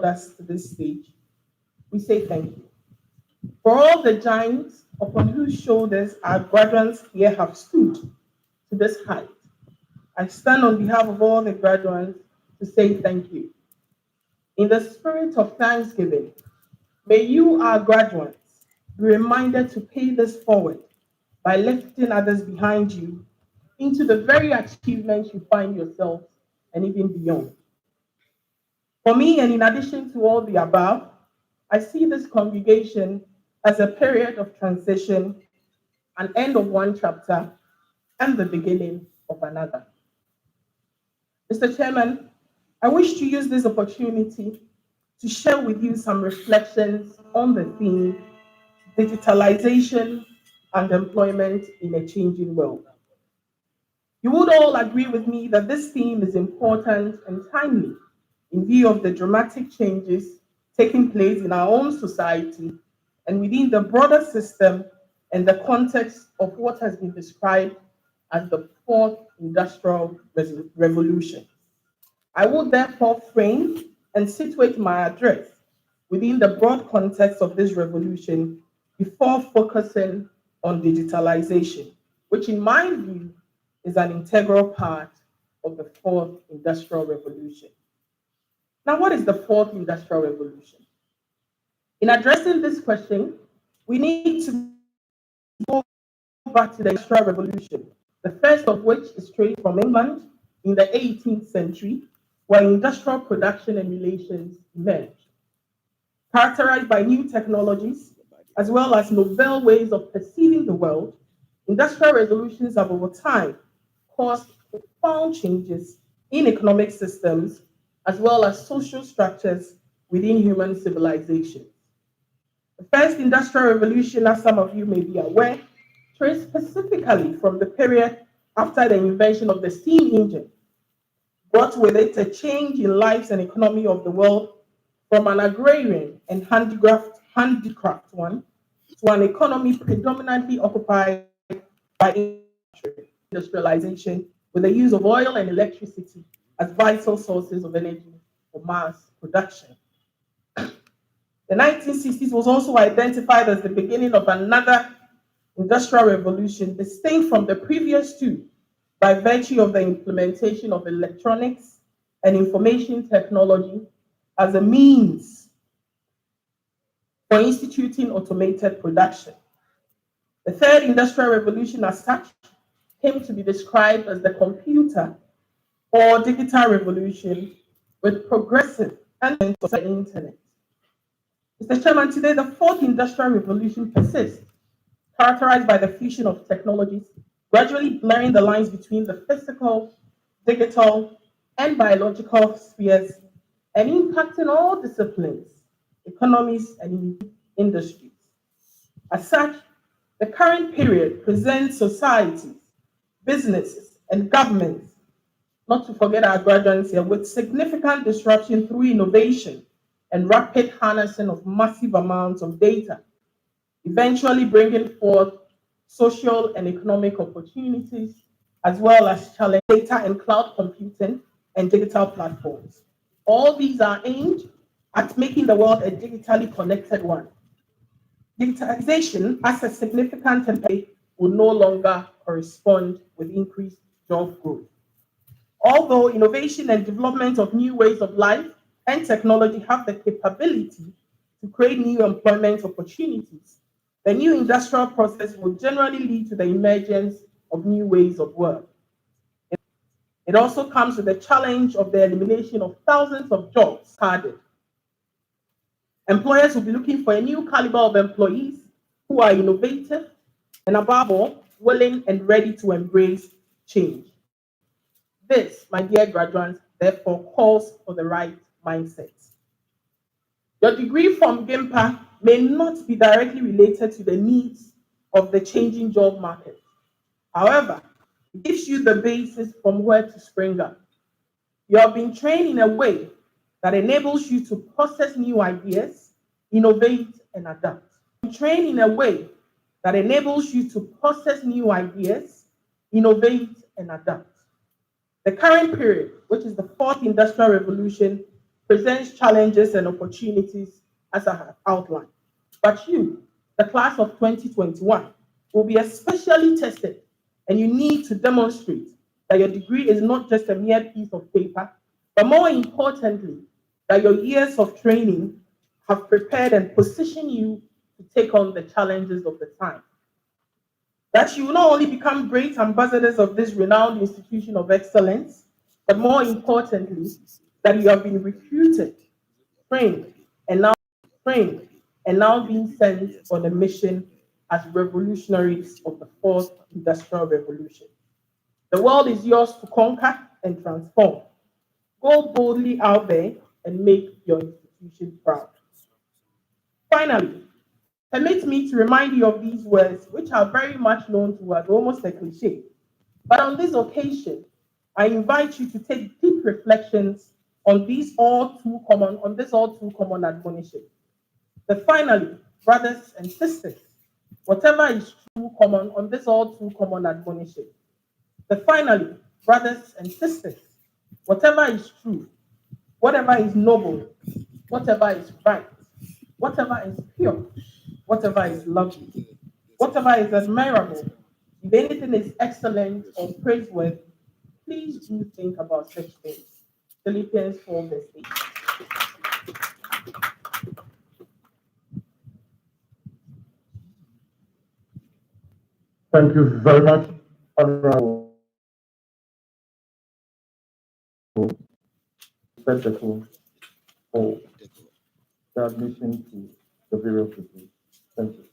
us to this stage, we say thank you. For all the giants upon whose shoulders our graduates here have stood to this height, I stand on behalf of all the graduates to say thank you. In the spirit of thanksgiving, may you, our graduates, be reminded to pay this forward by lifting others behind you into the very achievements you find yourselves and even beyond. For me, and in addition to all the above, I see this congregation as a period of transition, an end of one chapter, and the beginning of another. Mr. Chairman, I wish to use this opportunity to share with you some reflections on the theme digitalization and employment in a changing world. You would all agree with me that this theme is important and timely in view of the dramatic changes taking place in our own society and within the broader system and the context of what has been described as the fourth industrial revolution. I will therefore frame and situate my address within the broad context of this revolution before focusing on digitalization, which, in my view, is an integral part of the fourth industrial revolution. Now, what is the fourth industrial revolution? In addressing this question, we need to go back to the industrial revolution, the first of which is traced from England in the 18th century, where industrial production and relations emerged, characterized by new technologies as well as novel ways of perceiving the world. Industrial revolutions have over time caused profound changes in economic systems as well as social structures within human civilization. The first industrial revolution, as some of you may be aware, traced specifically from the period after the invention of the steam engine, brought with it a change in lives and economy of the world from an agrarian and handicraft one to an economy predominantly occupied by industrialization with the use of oil and electricity as vital sources of energy for mass production. The 1960s was also identified as the beginning of another industrial revolution distinct from the previous two by virtue of the implementation of electronics and information technology as a means for instituting automated production. The third industrial revolution, as such, came to be described as the computer or digital revolution with progressive and of the internet. Mr. Chairman, today the fourth industrial revolution persists, characterized by the fusion of technologies, gradually blurring the lines between the physical, digital, and biological spheres, and impacting all disciplines, economies, and industries. As such, the current period presents societies, businesses, and governments, not to forget our graduates here, with significant disruption through innovation and rapid harnessing of massive amounts of data, eventually bringing forth social and economic opportunities, as well as challenge data and cloud computing and digital platforms. All these are aimed at making the world a digitally connected one. Digitalization as a significant template will no longer correspond with increased job growth. Although innovation and development of new ways of life and technology have the capability to create new employment opportunities, the new industrial process will generally lead to the emergence of new ways of work. It also comes with the challenge of the elimination of thousands of jobs added. Employers will be looking for a new caliber of employees who are innovative and, above all, willing and ready to embrace change. This, my dear graduates, therefore calls for the right mindset. Your degree from GIMPA may not be directly related to the needs of the changing job market. However, it gives you the basis from where to spring up. You have been trained in a way that enables you to process new ideas, innovate, and adapt. Trained in a way that enables you to process new ideas, innovate, and adapt. The current period, which is the fourth industrial revolution, presents challenges and opportunities as I have outlined. But you, the class of 2021, will be especially tested, and you need to demonstrate that your degree is not just a mere piece of paper, but more importantly, that your years of training have prepared and positioned you to take on the challenges of the time. That you will not only become great ambassadors of this renowned institution of excellence, but more importantly, that you have been recruited, trained, and now trained, and now being sent on a mission as revolutionaries of the fourth industrial revolution. The world is yours to conquer and transform. Go boldly out there and make your institution proud. Finally, permit me to remind you of these words, which are very much known to us, almost a cliche. But on this occasion, I invite you to take deep reflections on this all too common admonition. But finally, brothers and sisters, whatever is too common on this all too common admonition. But finally, brothers and sisters, whatever is true, whatever is noble, whatever is right, whatever is pure, whatever is lovely, whatever is admirable, if anything is excellent or praiseworthy, please do think about such things. Philippians 4 verse 8. Thank you very much, Honorable. Set the tone for the admission to the various degrees. Thank you.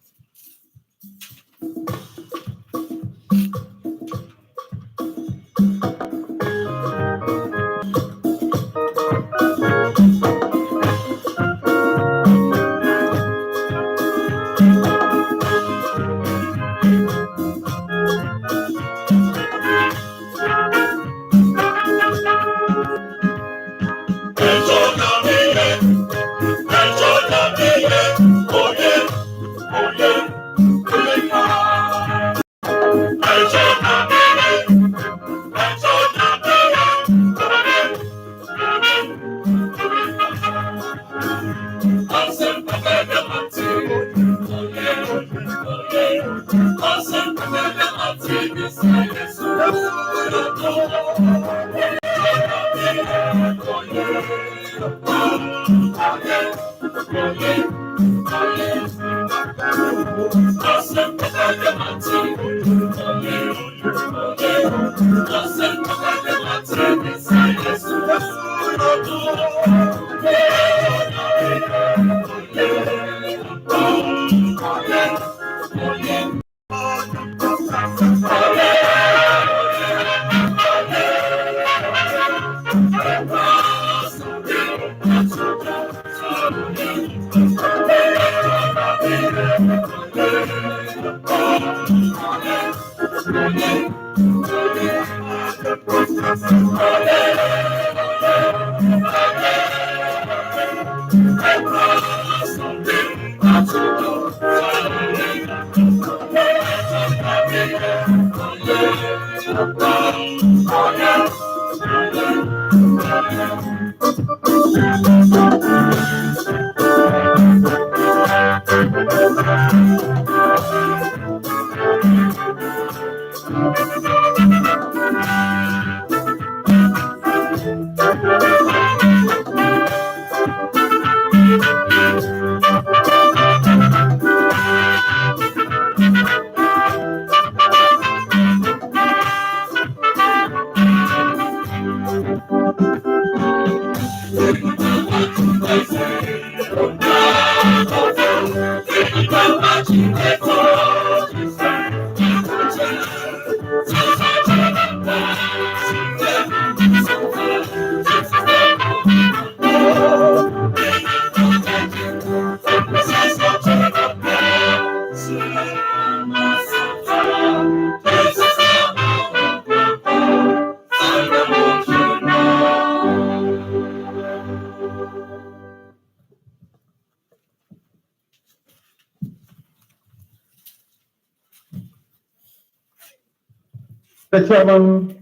The Chairman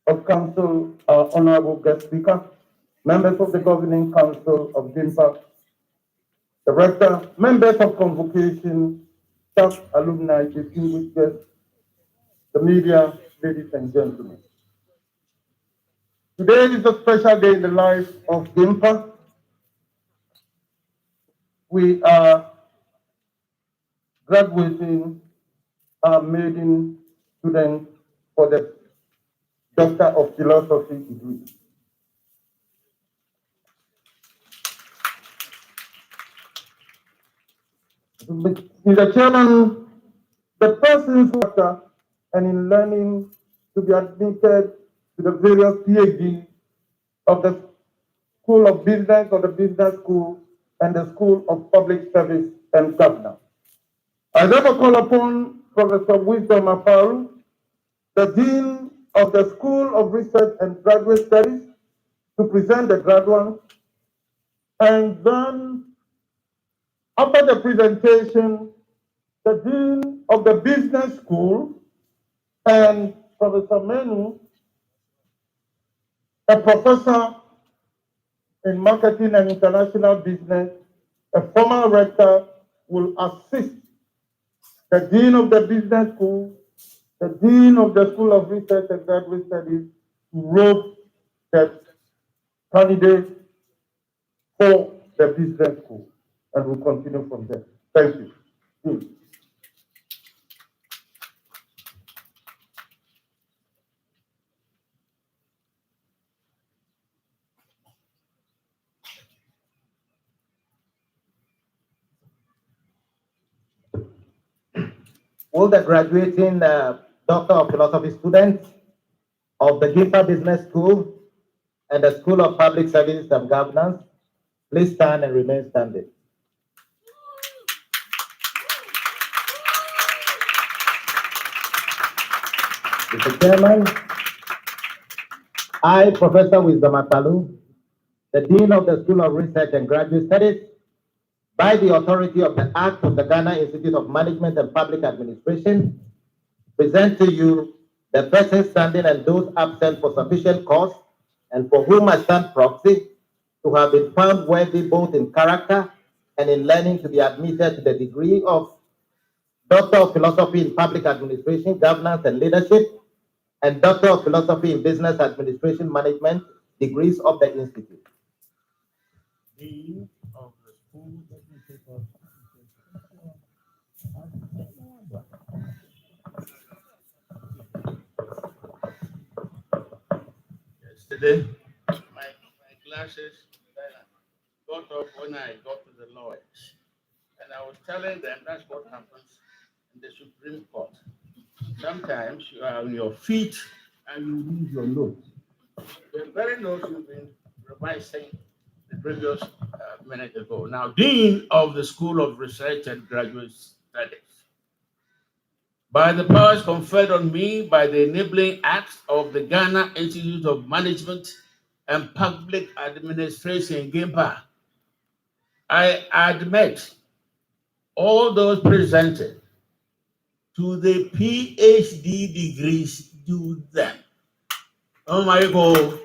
of Council, Honorable Guest Speaker, members of the Governing Council of GIMPA, Director, members of Convocation, staff, alumni, distinguished guests, the media, ladies and gentlemen. Today is a special day in the life of GIMPA. We are graduating our maiden student for the Doctor of Philosophy degree. Mr. Chairman, the persons who are and in learning to be admitted to the various PhD of the School of Business or the Business School and the School of Public Service and Governance. I therefore call upon Professor Wisdom Aparu, the Dean of the School of Research and Graduate Studies, to present the graduates, and then after the presentation, the Dean of the Business School and Professor Menu, a professor in marketing and international business, a former rector, will assist the Dean of the Business School, the Dean of the School of Research and Graduate Studies, to rope the candidates for the Business School. And we'll continue from there. Thank you. All the graduating Doctor of Philosophy students of the GIMPA Business School and the School of Public Service and Governance, please stand and remain standing. Mr. Chairman, I, Professor Wisdom Apalu, the Dean of the School of Research and Graduate Studies, by the authority of the Act of the Ghana Institute of Management and Public Administration, present to you the persons standing and those absent for sufficient cause, and for whom I stand proxy, to have been found worthy both in character and in learning to be admitted to the degree of Doctor of Philosophy in Public Administration, Governance and Leadership, and Doctor of Philosophy in Business Administration Management degrees of the Institute. Dean of the School Yesterday, my glasses got off when I got to the lawyers. And I was telling them that's what happens in the Supreme Court. Sometimes you are on your feet and you lose your notes. The very notes you've been revising the previous minute ago. Now, Dean of the School of Research and Graduate Studies. By the powers conferred on me by the enabling acts of the Ghana Institute of Management and Public Administration, GIMPA, I admit all those presented to the PhD degrees due them. Oh my God.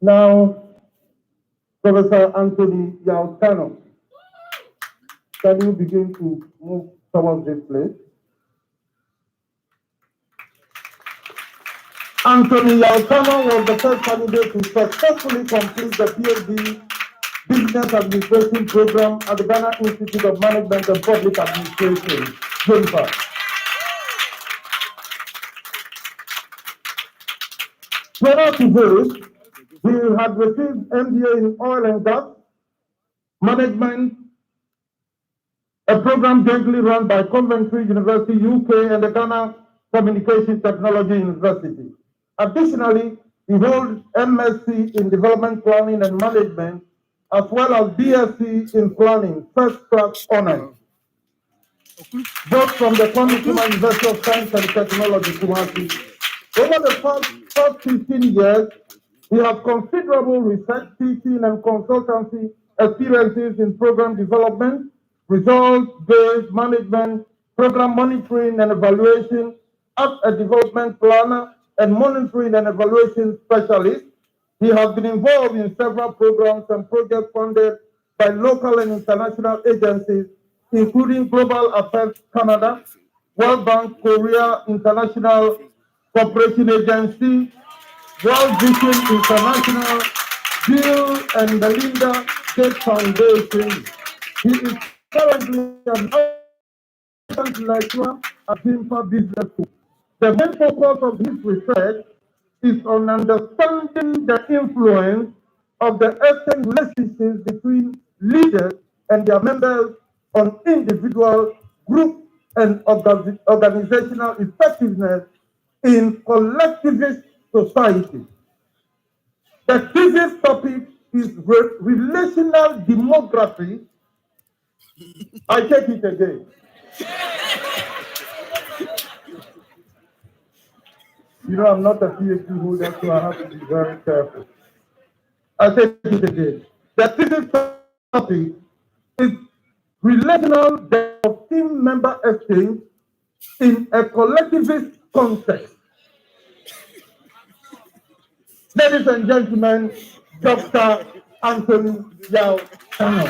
Now, Professor Anthony Yautano, can you begin to move towards this place? Anthony Yautano was the first candidate to successfully complete the PhD Business Administration program at the Ghana Institute of Management and Public Administration, GIMPA. Prior to this, he had received MBA in Oil and Gas Management, a program jointly run by Coventry University, UK, and the Ghana Communications Technology University. Additionally, he holds MSc in Development Planning and Management, as well as BSc in Planning, first class honors, both from the Kwame University of Science and Technology, Kumasi. Over the past 15 years, we have considerable research, teaching, and consultancy experiences in program development, results-based management, program monitoring and evaluation, as a development planner, and monitoring and evaluation specialist. He has been involved in several programs and projects funded by local and international agencies, including Global Affairs Canada, World Bank Korea International Cooperation Agency, World Vision International, Bill and Melinda Gates Foundation. He is currently an lecturer at Zimfa Business School. The main focus of his research is on understanding the influence of the exchange relationships between leaders and their members on individual, group, and organizational effectiveness in collectivist society. The thesis topic is relational demography. I take it again. You know, I'm not a PhD holder, so I have to be very careful. I'll take it again. The thesis topic is relational depth of team member exchange in a collectivist context. Ladies and gentlemen, Dr. Anthony Yao Tano.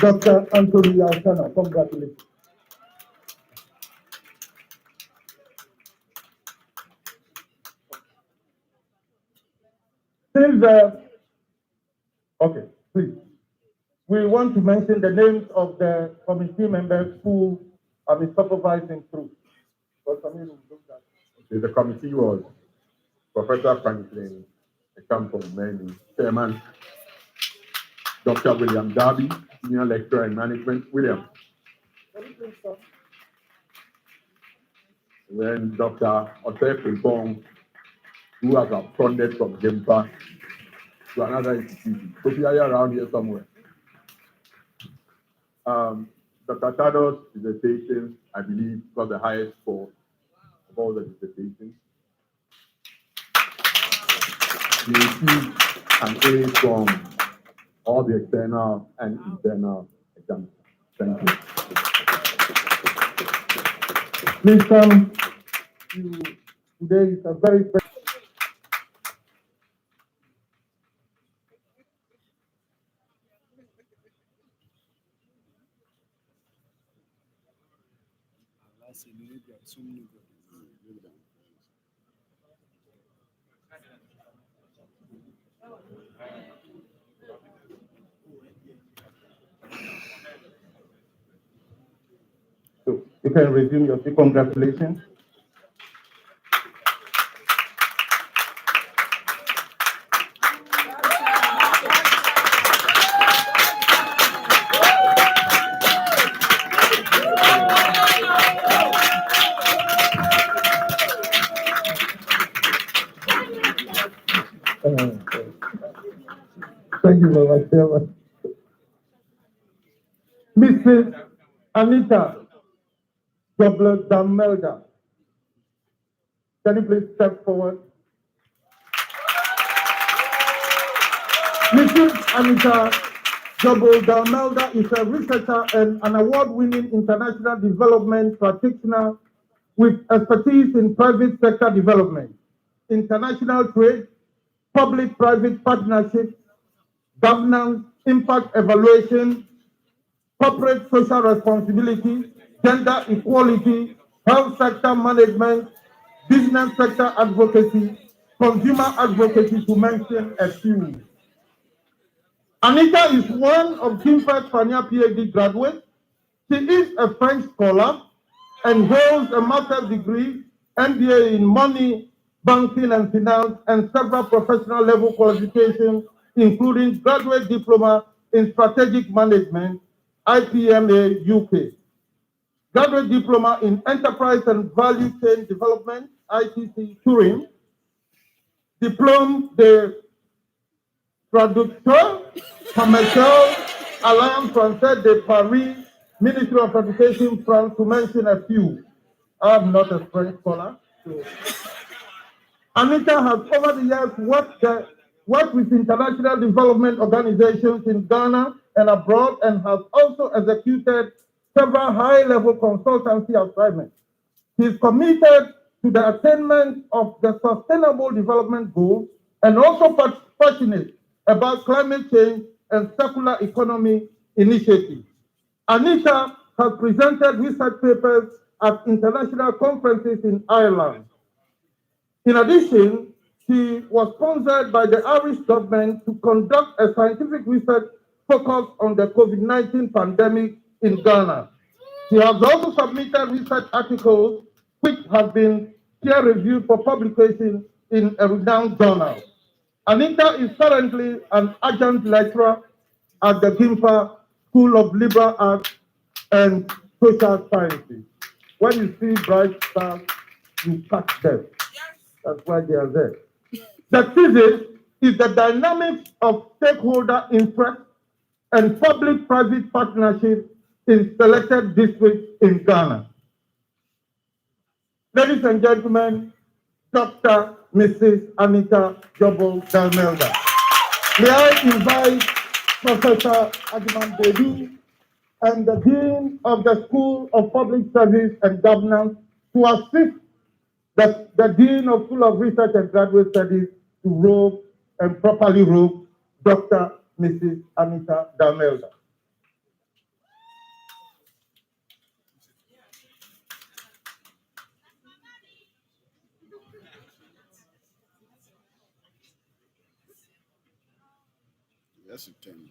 Dr. Anthony Yao Tano, congratulations. Since okay, please. We want to mention the names of the committee members who have been supervising through. The committee was Professor Franklin Ekampo-Meni, Chairman, Dr. William Darby, Senior Lecturer in Management, William. Then Dr. Otef Frimpong, who has absconded from Gempa to another institution. So we are around here somewhere. Dr. Tado's dissertation, I believe, got the highest score of all the dissertations. He received an A from all the external and internal exams. Thank you. Please come. Today is a very special. So you can resume your seat. Congratulations. Thank you very much, Chairman. Mrs. Anita Damelda, can you please step forward? Mrs. Anita Damelda is a researcher and an award-winning international development practitioner with expertise in private sector development, international trade, public-private partnerships, governance, impact evaluation, corporate social responsibility, gender equality, health sector management, business sector advocacy, consumer advocacy, to mention a few. Anita is one of GIMPA's pioneer PhD graduates. She is a French scholar and holds a master's degree, MBA in money, banking and finance, and several professional level qualifications, including graduate diploma in strategic management, IPMA UK, graduate diploma in enterprise and value chain development, ITC Turin, diplôme de traducteur commercial, Alliance Française de Paris, Ministry of Education, France, to mention a few. I'm not a French scholar. So. Anita has over the years worked with international development organizations in Ghana and abroad, and has also executed several high-level consultancy assignments. She is committed to the attainment of the Sustainable Development Goals and also passionate about climate change and circular economy initiatives. Anita has presented research papers at international conferences in Ireland. In addition, she was sponsored by the Irish government to conduct a scientific research focused on the COVID-19 pandemic in Ghana. She has also submitted research articles which have been peer-reviewed for publication in a renowned journal. Anita is currently an adjunct lecturer at the GIMPA School of Liberal Arts and Social Sciences. When you see bright stars, you catch them. That's why they are there. The thesis is the dynamics of stakeholder interest and public-private partnership in selected districts in Ghana. Ladies and gentlemen, Dr. Mrs. Anita Jobble Dalmelda. May I invite Professor Ajiman Bedu and the Dean of the School of Public Service and Governance to assist the Dean of School of Research and Graduate Studies to robe and properly robe Dr. Mrs. Anita Dalmelda. Yes, you can.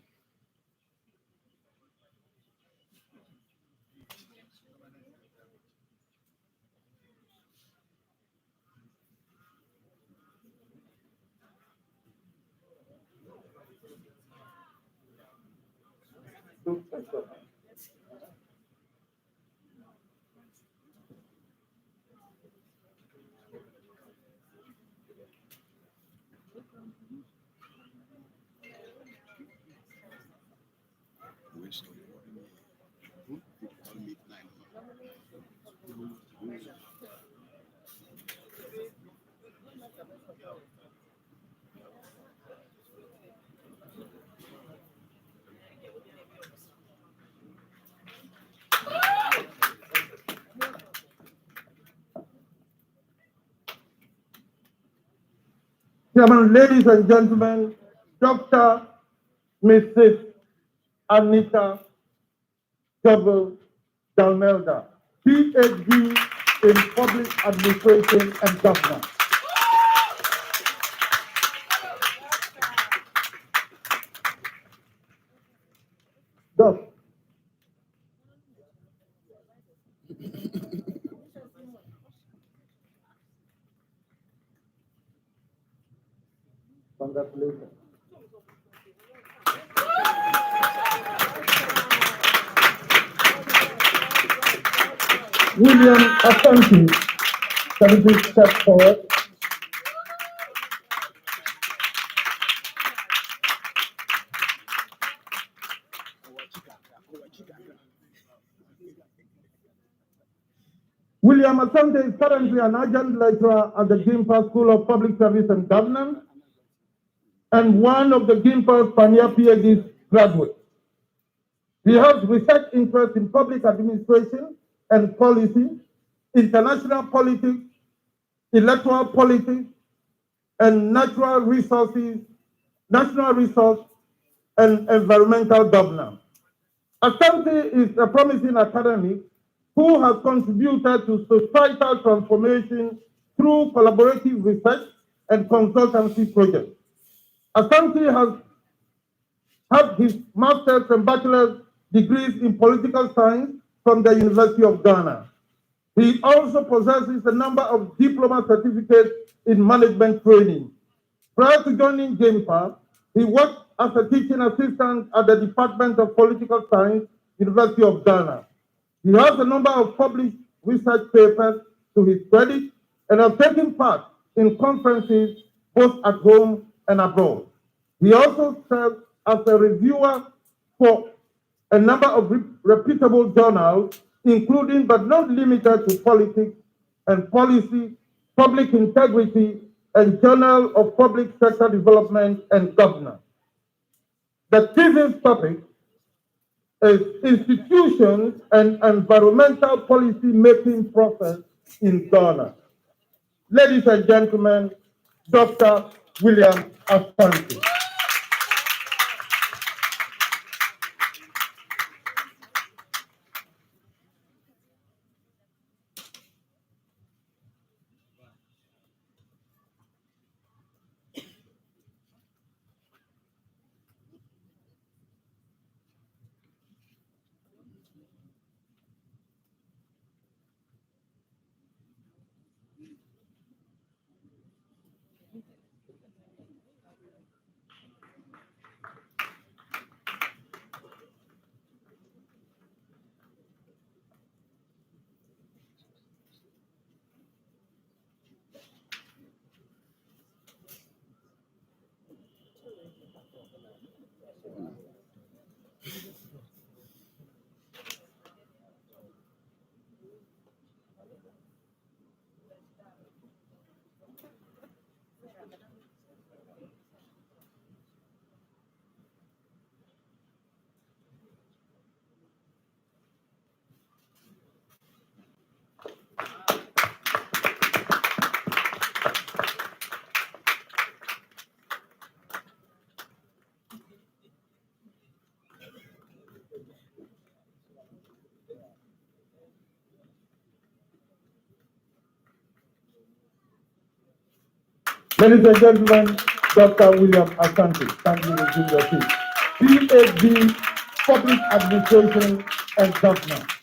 Chairman, ladies and gentlemen, Dr. Mrs. Anita Jobble Dalmelda, PhD in Public Administration and Governance. Doc. Congratulations. William Asante, can you please step forward? William Asante is currently an adjunct lecturer at the GIMPA School of Public Service and Governance and one of the GIMPA's pioneer PhD graduates. He has research interests in public administration and policy, international politics, electoral politics, and natural resource and environmental governance. Asante is a promising academic who has contributed to societal transformation through collaborative research and consultancy projects. Asante has had his master's and bachelor's degrees in political science from the University of Ghana. He also possesses a number of diploma certificates in management training. Prior to joining GAMEFA, he worked as a teaching assistant at the Department of Political Science, University of Ghana. He has a number of published research papers to his credit and has taken part in conferences both at home and abroad. He also serves as a reviewer for a number of reputable journals, including but not limited to Politics and Policy, Public Integrity, and Journal of Public Sector Development and Governance. The thesis topic is Institutions and Environmental Policy Making Process in Ghana. Ladies and gentlemen, Dr. William Asante. Ladies and gentlemen, Dr. William Asante, kindly resume your seat. PhD, Public Administration and Government.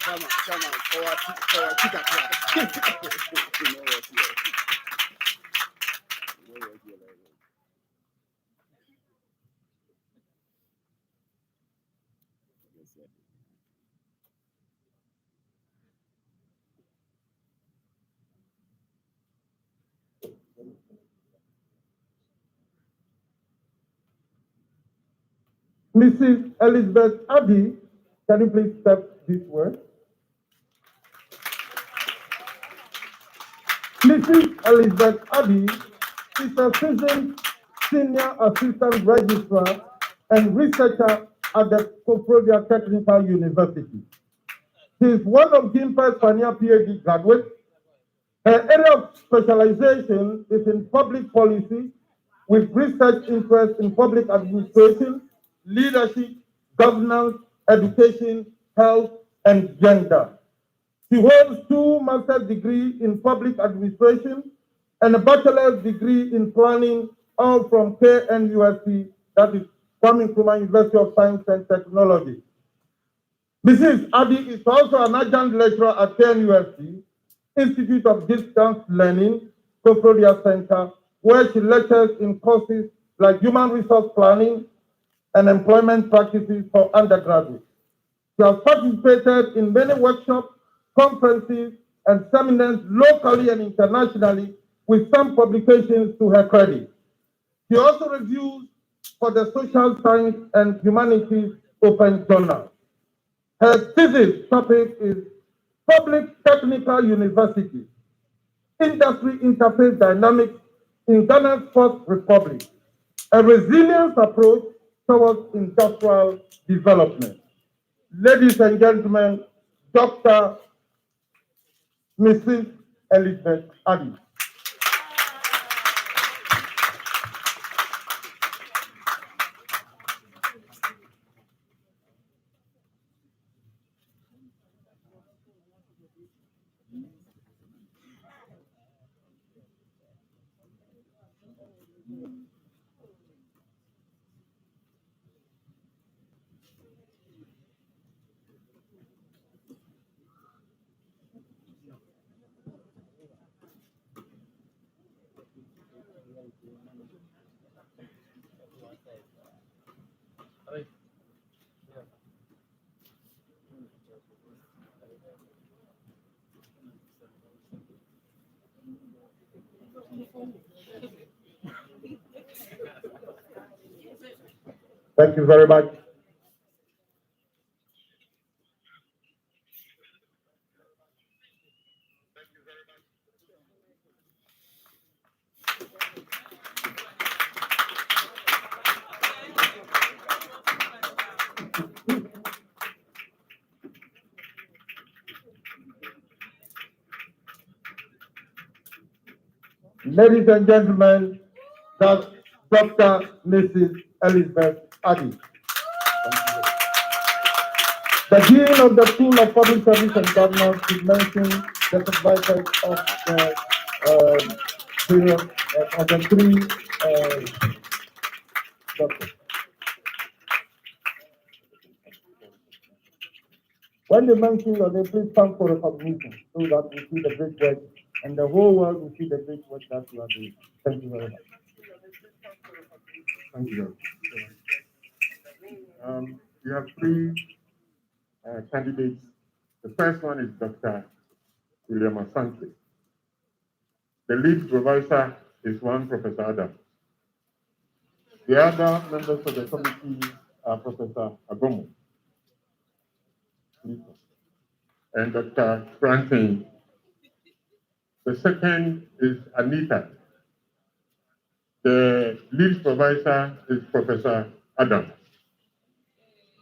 Mrs. Elizabeth Adi, can you please step this way? Mrs. Elizabeth Adi is a seasoned senior assistant registrar and researcher at the Concordia Technical University. She is one of GIMPA's pioneer PhD graduates. Her area of specialization is in public policy with research interest in public administration, leadership, governance, education, health, and gender. She holds 2 master's degrees in public administration and a bachelor's degree in planning, all from KNUST, that is Kwame Nkrumah University of Science and Technology. Mrs. Adi is also an adjunct lecturer at KNUST, Institute of Distance Learning, Concordia Center, where she lectures in courses like human resource planning and employment practices for undergraduates. She has participated in many workshops, conferences, and seminars locally and internationally, with some publications to her credit. She also reviews for the Social Science and Humanities Open Journal. Her thesis topic is Public Technical University, Industry Interface Dynamics in Ghana's Fourth Republic, a resilience approach towards industrial development. Ladies and gentlemen, Dr. Mrs. Elizabeth Adi. Thank you very much. Ladies and gentlemen, that's Dr. Mrs. Elizabeth Addy. The Dean of the School of Public Service and Governance is mentioned the supervisors of the three doctors. When they mention your name, please stand for recognition so that we see the great work and the whole world will see the great work that you are doing. Thank you very much. Thank you. We have three candidates. The first one is Dr. William Asante. The lead supervisor is one Professor Adam. The other members of the committee are Professor Agomo and Dr. Franklin. The second is Anita. The lead supervisor is Professor Adam.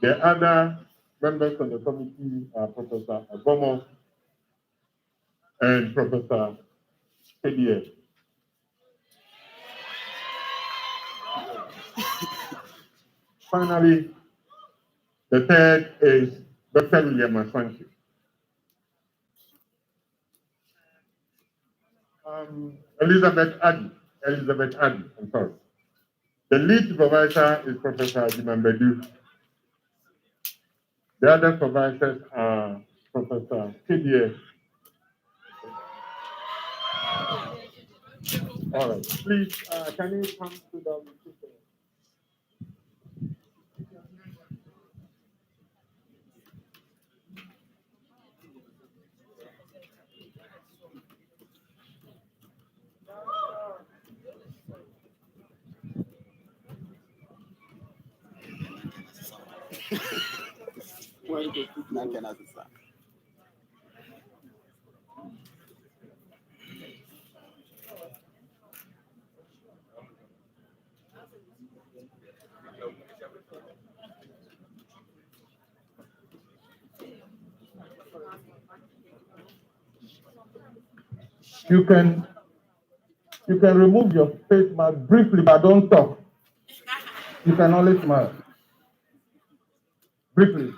The other members of the committee are Professor Agomo and Professor Kedie. Finally, the third is Dr. William Asante. Elizabeth Addy, I'm sorry. The lead supervisor is Professor Dimambedu. The other supervisors are Professor Kedie. All right, please, can you come to the You can remove your face mask briefly, but don't talk. You can only smile. Briefly.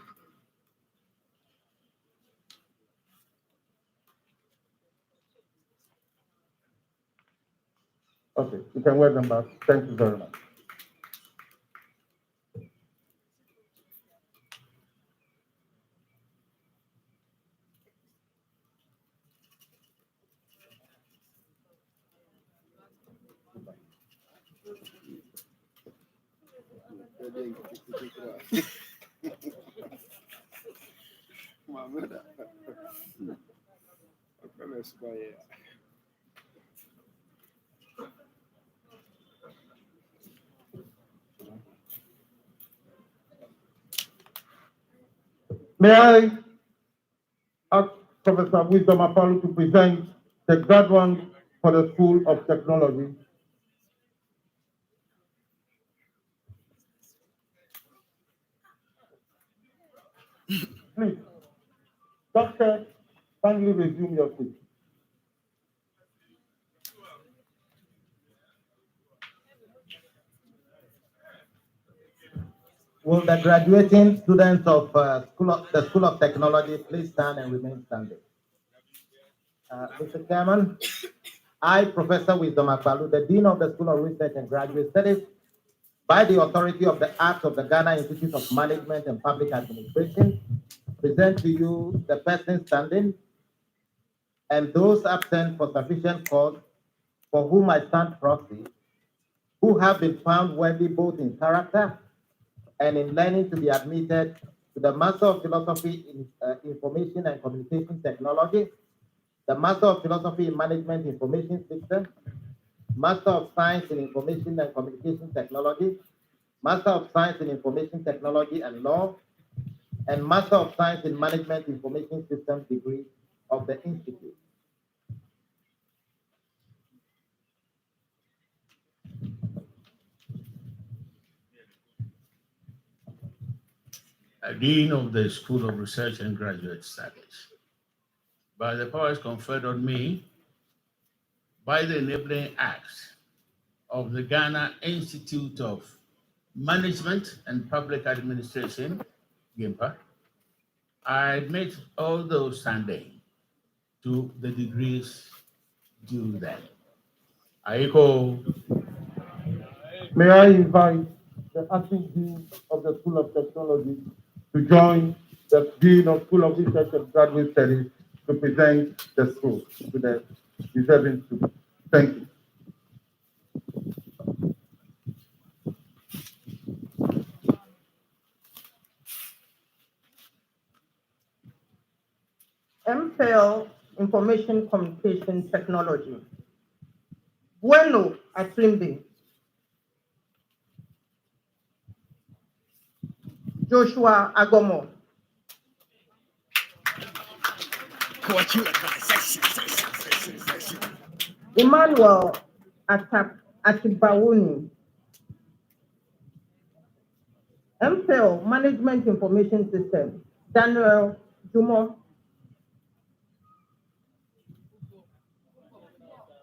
Okay, you can wear them back. Thank you very much. May I ask Professor Wisdom Apollo to present the graduate for the School of Technology? Please, Doctor, kindly resume your seat. Will the graduating students of the School of Technology please stand and remain standing? Mr. Chairman, I, Professor Wisdom Akbalu, the Dean of the School of Research and Graduate Studies, by the authority of the Act of the Ghana Institute of Management and Public Administration, present to you the person standing and those absent for sufficient cause for whom I stand proxy, who have been found worthy both in character and in learning to be admitted to the Master of Philosophy in Information and Communication Technology, the Master of Philosophy in Management Information Systems, Master of Science in Information and Communication Technology, Master of Science in Information Technology and Law, and Master of Science in Management Information Systems degree of the Institute. Dean of the School of Research and Graduate Studies. By the powers conferred on me by the enabling acts of the Ghana Institute of Management and Public Administration, GIMPA, I admit all those standing to the degrees due them. Aiko. May I invite the acting Dean of the School of Technology to join the Dean of School of Research and Graduate Studies to present the school to the deserving students. Thank you. MPhil Information Communication Technology. Bueno Atrimbe. Joshua Agomo. Emmanuel Atibawuni. MPhil Management Information System. Daniel Jumo.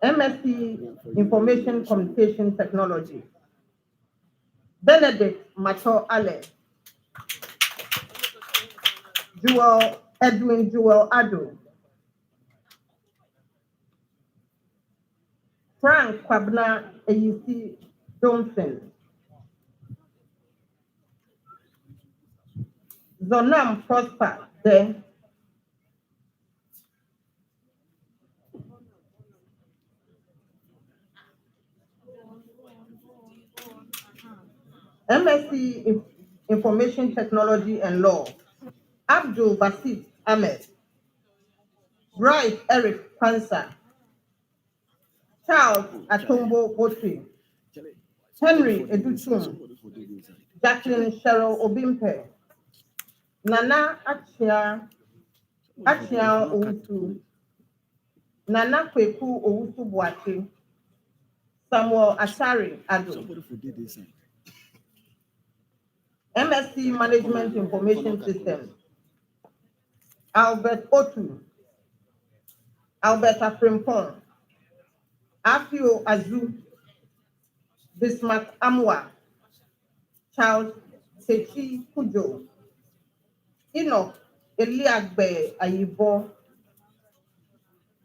MSc Information Communication Technology. Benedict Macho Ale. Edwin Joel Ado. Frank Kwabna Eyisi Johnson. Zonam Prosper De. MSc Information Technology and Law. Abdul Basit Ahmed. Bright Eric Pansa. Charles Atombo Botri. Henry Educhum. Jacqueline Cheryl Obimpe. Nana Achia Owusu. Nana Kweku Owusu Boachi. Samuel Ashari Ado. MSc Management Information Systems. Albert Otu. Albert Afrimpong. Afio Azu. Bismarck Amwa. Charles Sechi Kujo. Enoch Eliagbe Ayibo.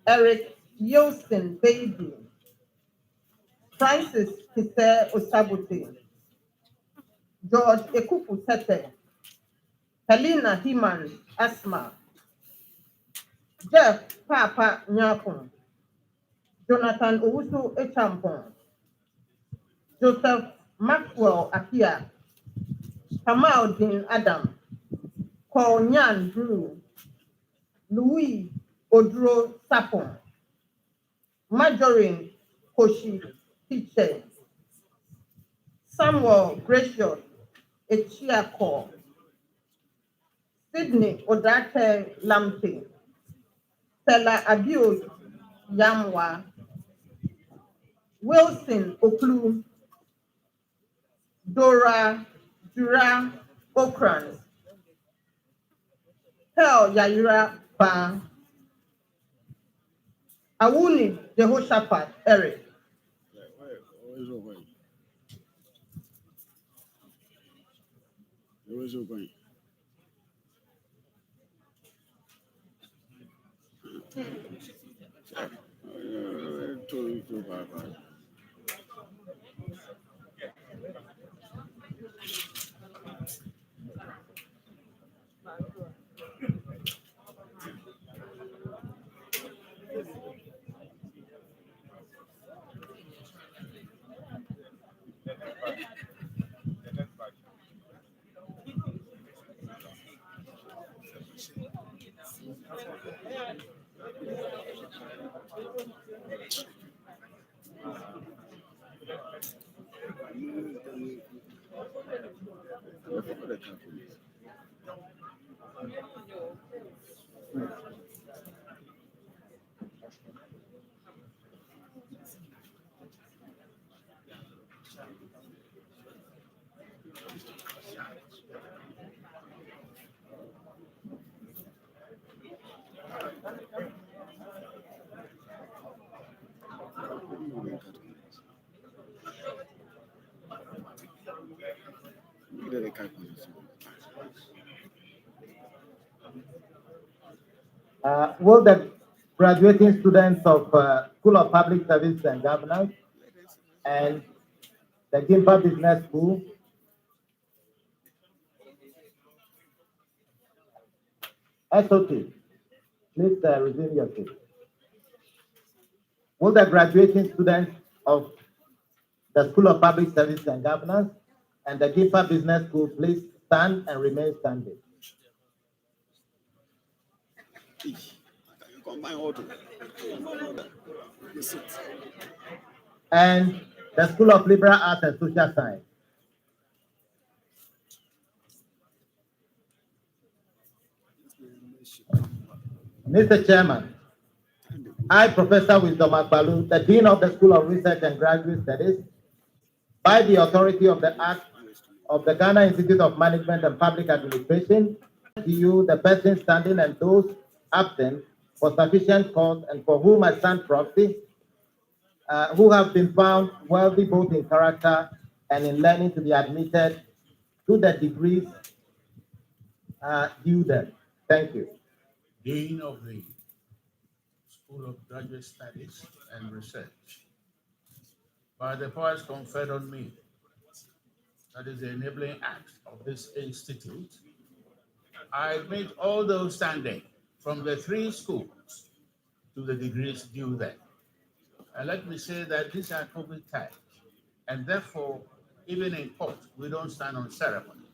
Eric Yostin Baby. Francis Kise Osabote. George Ekupu Tete. Helena Himan Asma. Jeff Papa Nyapon. Jonathan Owusu Echampon. Joseph Maxwell Akia. Kamal Dean Adam. Paul Nyan Drew. Louis Odro Sapon. Marjorie Koshi Tiche. Samuel Gracious Echiako. Sydney Odate Lamte. Stella Abio Yamwa. Wilson Oklu. Dora Jura Okran. Hel Yaira Ba. Awuni Jehoshaphat Eric. Where is it going? Will the graduating students of School of Public Service and Governance and the Gimpa Business School SOT, please resume your seat. Will the graduating students of the School of Public Service and Governance and the Gimpa Business School please stand and remain standing? And the School of Liberal Arts and Social Science. Mr. Chairman, I, Professor Wisdom Akbalu, the Dean of the School of Research and Graduate Studies, by the authority of the Act of the Ghana Institute of Management and Public Administration, to you, the person standing and those absent for sufficient cause and for whom I stand proxy, who have been found worthy both in character and in learning to be admitted to the degrees due them. Thank you. Dean of the School of Graduate Studies and Research, by the powers conferred on me, that is the enabling act of this institute, I admit all those standing from the three schools to the degrees due them. And let me say that these are COVID times, and therefore, even in court, we don't stand on ceremony.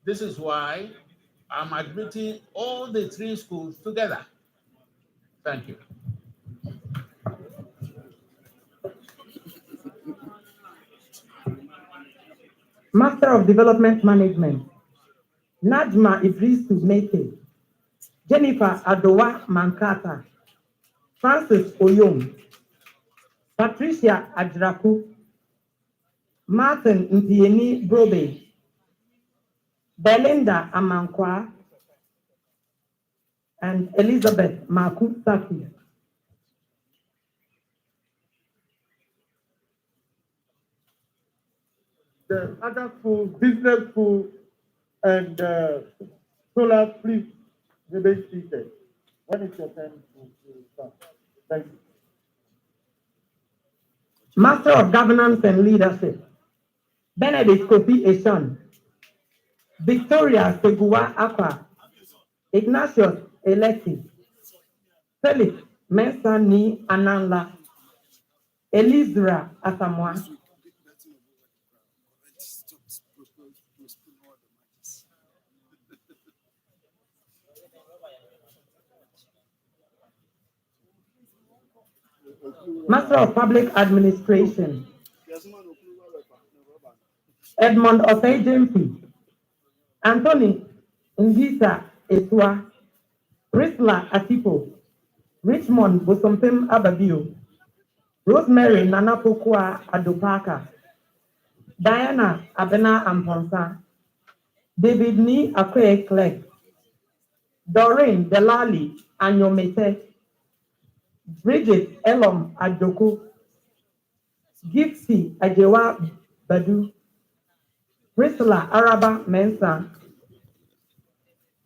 This is why I'm admitting all the three schools together. Thank you. Master of Development Management, Najma Idrisu Meke, Jennifer Adowa Mankata, Francis Oyom, Patricia Ajraku, Martin Ntieni Brobe, Belinda Amankwa, and Elizabeth Maku Saki. The other schools, business school, and solar, please remain seated. When is your time to start? Thank you. Master of Governance and Leadership, Benedict Kofi Eshon, Victoria Seguwa Akwa, Ignatius Eleti, Felix Mensani Ananla, Elizra Asamoah. Master of Public Administration, Edmond Osei-Jemfi, Anthony Ngisa Eswa, Priscilla Atipo, Richmond Bosompem Ababio, Rosemary Nanapokwa Adopaka, Diana Abena Amponsa, David Ni Akwe Clegg, Doreen Delali Anyomete, Bridget Elom Ajoku, Gipsy Ajewa Badu, Priscilla Araba Mensa,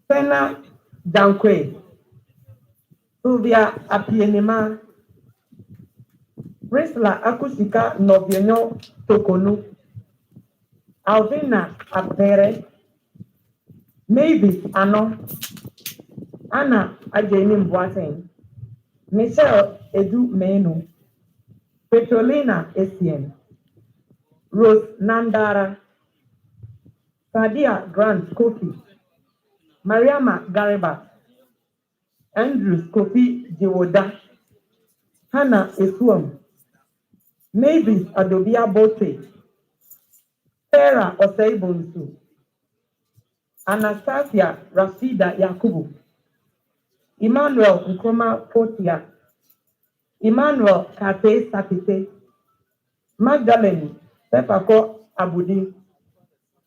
Fena Dankwe, Sylvia Apienema, Priscilla Akusika Nobienyo Tokonu, Alvina Apere, Mavis Ano, Anna Ajeni Boateng, Michelle Edu Menu, Petrolina Essien, Rose Nandara, Sadia Grant Kofi, Mariama Gariba, Andrews Kofi Jiwoda, Hannah Esuam, Mavis Adobia Bote, Sarah Oseibonsu, Anastasia Rafida Yakubu, Emmanuel Nkoma Potia, Emmanuel Kate Sapite, Magdalene Pepako Abudi,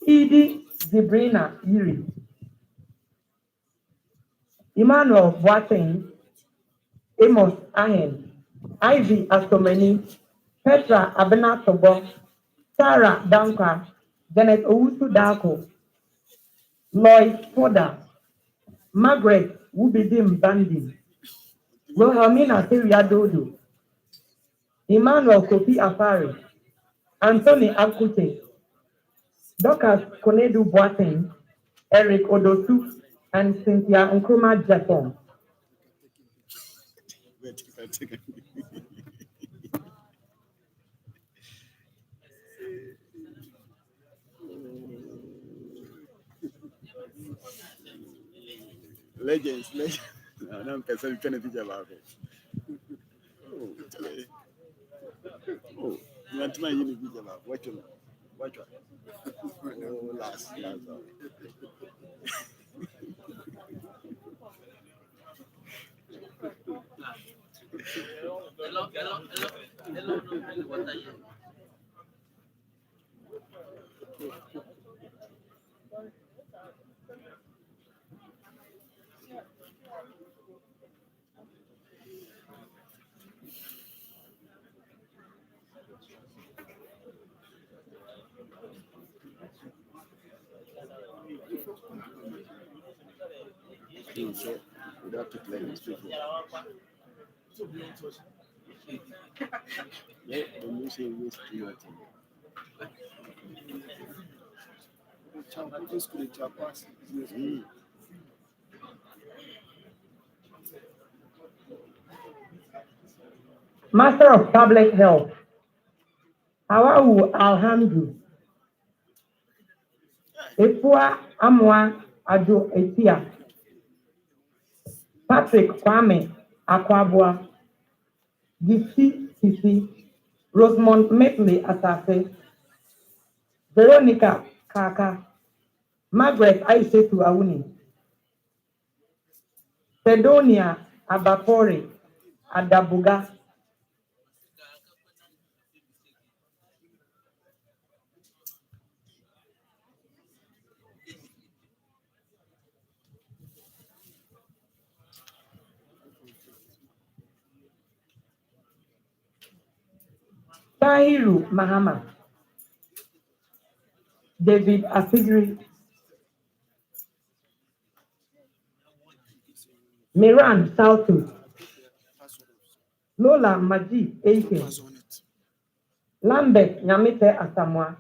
Edie Zibrina Yiri, Emmanuel Boateng, Amos Ahen, Ivy Astomeni, Petra Abenatobo, Sarah Danka, Janet Owusu Dako, Lloyd Foda, Margaret Wubidim Bandi, Wilhelmina Teria Dodo, Emmanuel Kofi Afari, Anthony Akute, Dorcas Konedu Boateng, Eric Odosu, and Cynthia Nkrumah Japon. Wait, if I take it. Legends. No, I'm trying to picture about it. Oh, oh, you want my unit picture about what you watch one. Oh, last. So we have to play this before. Yeah, the music is too much. Master of Public Health, Hawawu Alhamdu, Efua Amwa Ado Etia, Patrick Kwame Akwabua, Gifty Sisi, Rosemont Metley Asafe, Veronica Kaka, Margaret Aishetu Awuni, Sedonia Abapore Adabuga, Tahiru Mahama, David Asigri, Miran Saltu, Lola Maji Eke, Lambert Nyamite Asamoah,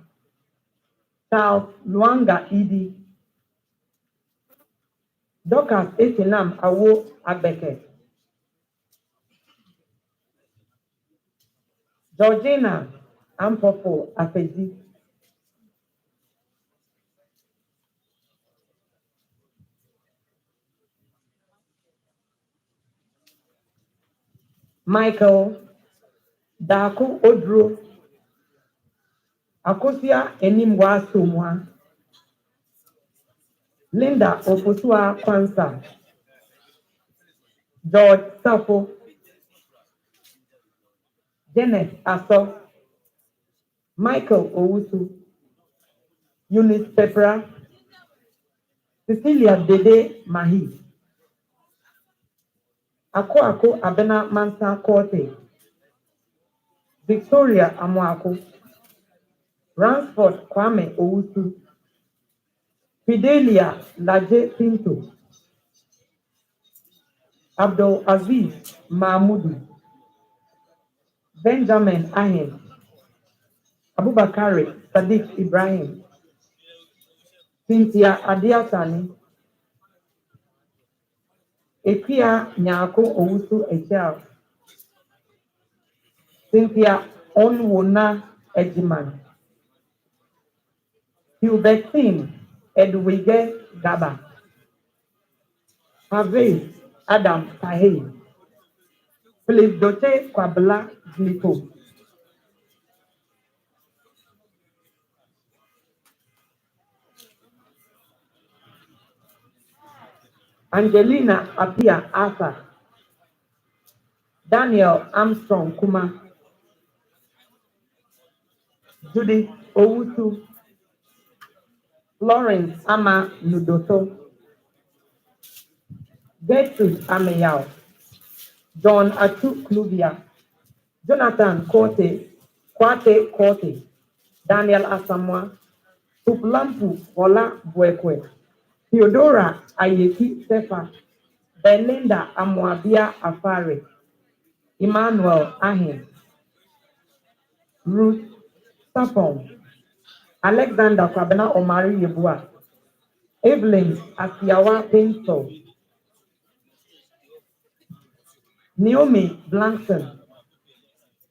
Charles Luanga Idi, Dorcas Esinam Awo Abeke, Georgina Ampofo Afeji, Michael Daku Odro, Akosia Enimwa Sumwa, Linda Ofosua Kwansa, George Safo, Janet Aso, Michael Owusu, Eunice Pepra, Cecilia Dede Mahi, Ako Abena Mansa Korte, Victoria Amoako, Ransford Kwame Owusu, Fidelia Laje Pinto, Abdul Aziz Mahmudu, Benjamin Ahin, Abubakari Sadiq Ibrahim, Cynthia Adiasani, Ekia Nyako Owusu Echel, Cynthia Onwona Ejiman, Hubertine Edwige Gaba, Harvey Adam Tahe, Philip Dote Kwabla Glipo, Angelina Apia Asa, Daniel Armstrong Kuma, Judith Owusu, Lawrence Ama Nudoto, Gertrude Ameyao, John Atu Kluvia, Jonathan Kwate Korte, Daniel Asamoah, Tuplampu Ola Bwekwe, Theodora Ayeki Sefa, Belinda Amoabia Afare, Emmanuel Ahin, Ruth Sapong, Alexander Kwabena Omari Yebua, Evelyn Asiawa Pinto, Naomi Blankson,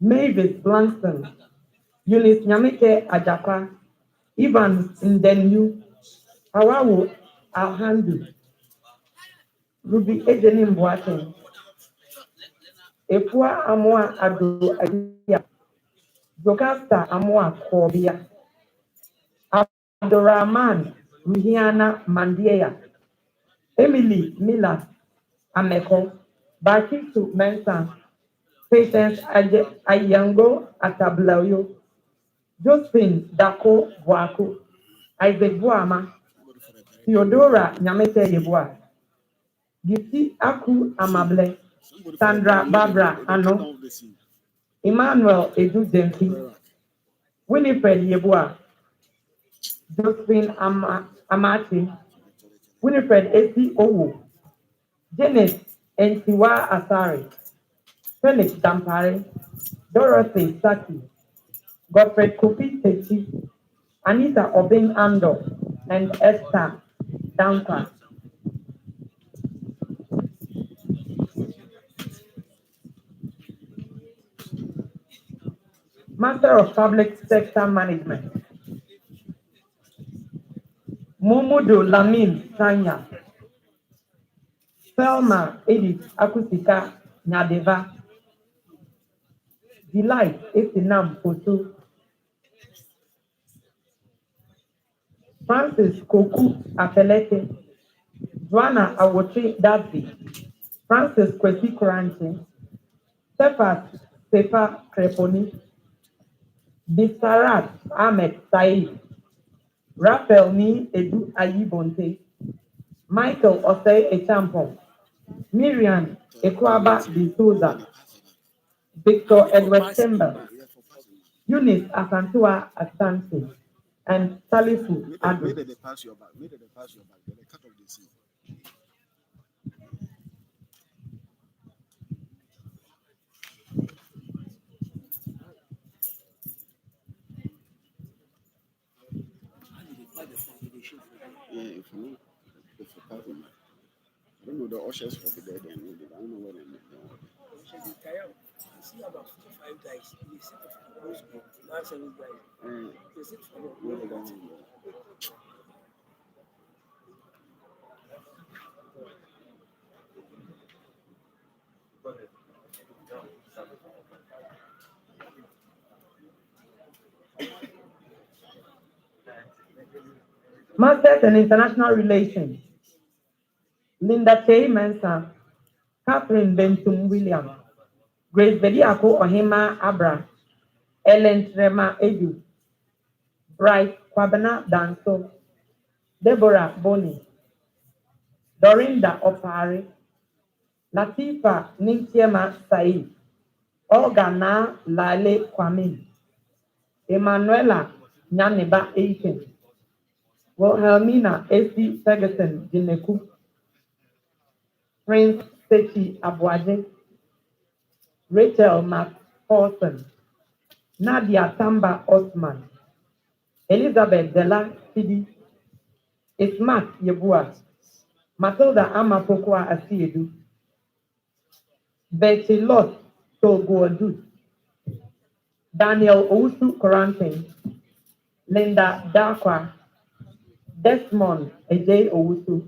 Mavis Blankson, Eunice Nyamike Ajapa, Evans Ndenu, Hawawu Alhandu, Ruby Ejenim Boateng, Efua Amoa Ado Adia, Jocasta Amoa Kobia, Abdurrahman Rihanna Mandiea, Emily Miller Ameko, Bakitu Mensa, Patience Ayango Atablayo, Josephine Dako Boako, Isaac Boama, Theodora Nyamete Yeboa, Giti Aku Amable, Sandra Barbara Ano, Emmanuel Edu Dempi, Winifred Yeboa, Josephine Amati, Winifred Esi Owo, Janet Entiwa Asari, Felix Dampare, Dorothy Saki, Godfred Kopi Techi, Anita Obing Ando, and Esther Dampa. Master of Public Sector Management, Momodo Lamin Tanya, Selma Edith Akusika Nyadeva, Delight Efinam Foto, Francis Koku Apelete, Joanna Awotre Davi, Francis Kwesi Koranche, Sefa Kreponi, Bisarat Ahmed Said, Raphael Ni Edu Ayibonte, Michael Osei Echampong, Miriam Ekwaba de Souza, Victor Edward Temba, Eunice Asantua Asante, and Salifu Adu. They pass your back. They pass your back. They cut off the seat. Yeah, if you if you pass them, I don't know the ushers for the dead and I don't know where they See about 55 guys. They sit for those last 7 guys. They sit for them. Masters in International Relations, Linda Tay Mensa, Catherine Bentum William, Grace Bediako Ohima Abra, Ellen Trema Edu, Bright Kwabena Danso, Deborah Boni, Dorinda Opari, Latifa Nintiema Said, Olga Na Lale Kwame, Emanuela Nyaniba Aiken, Wilhelmina A.C. Ferguson Jineku, Prince Sechi Abuaje, Rachel Paulson, Nadia Tamba Osman, Elizabeth Della Sidi, Ismat Yebua, Matilda Amapokwa Asiedu, Betty Lot Togoadu, Daniel Owusu Korantin, Linda Dakwa, Desmond Ejay Owusu,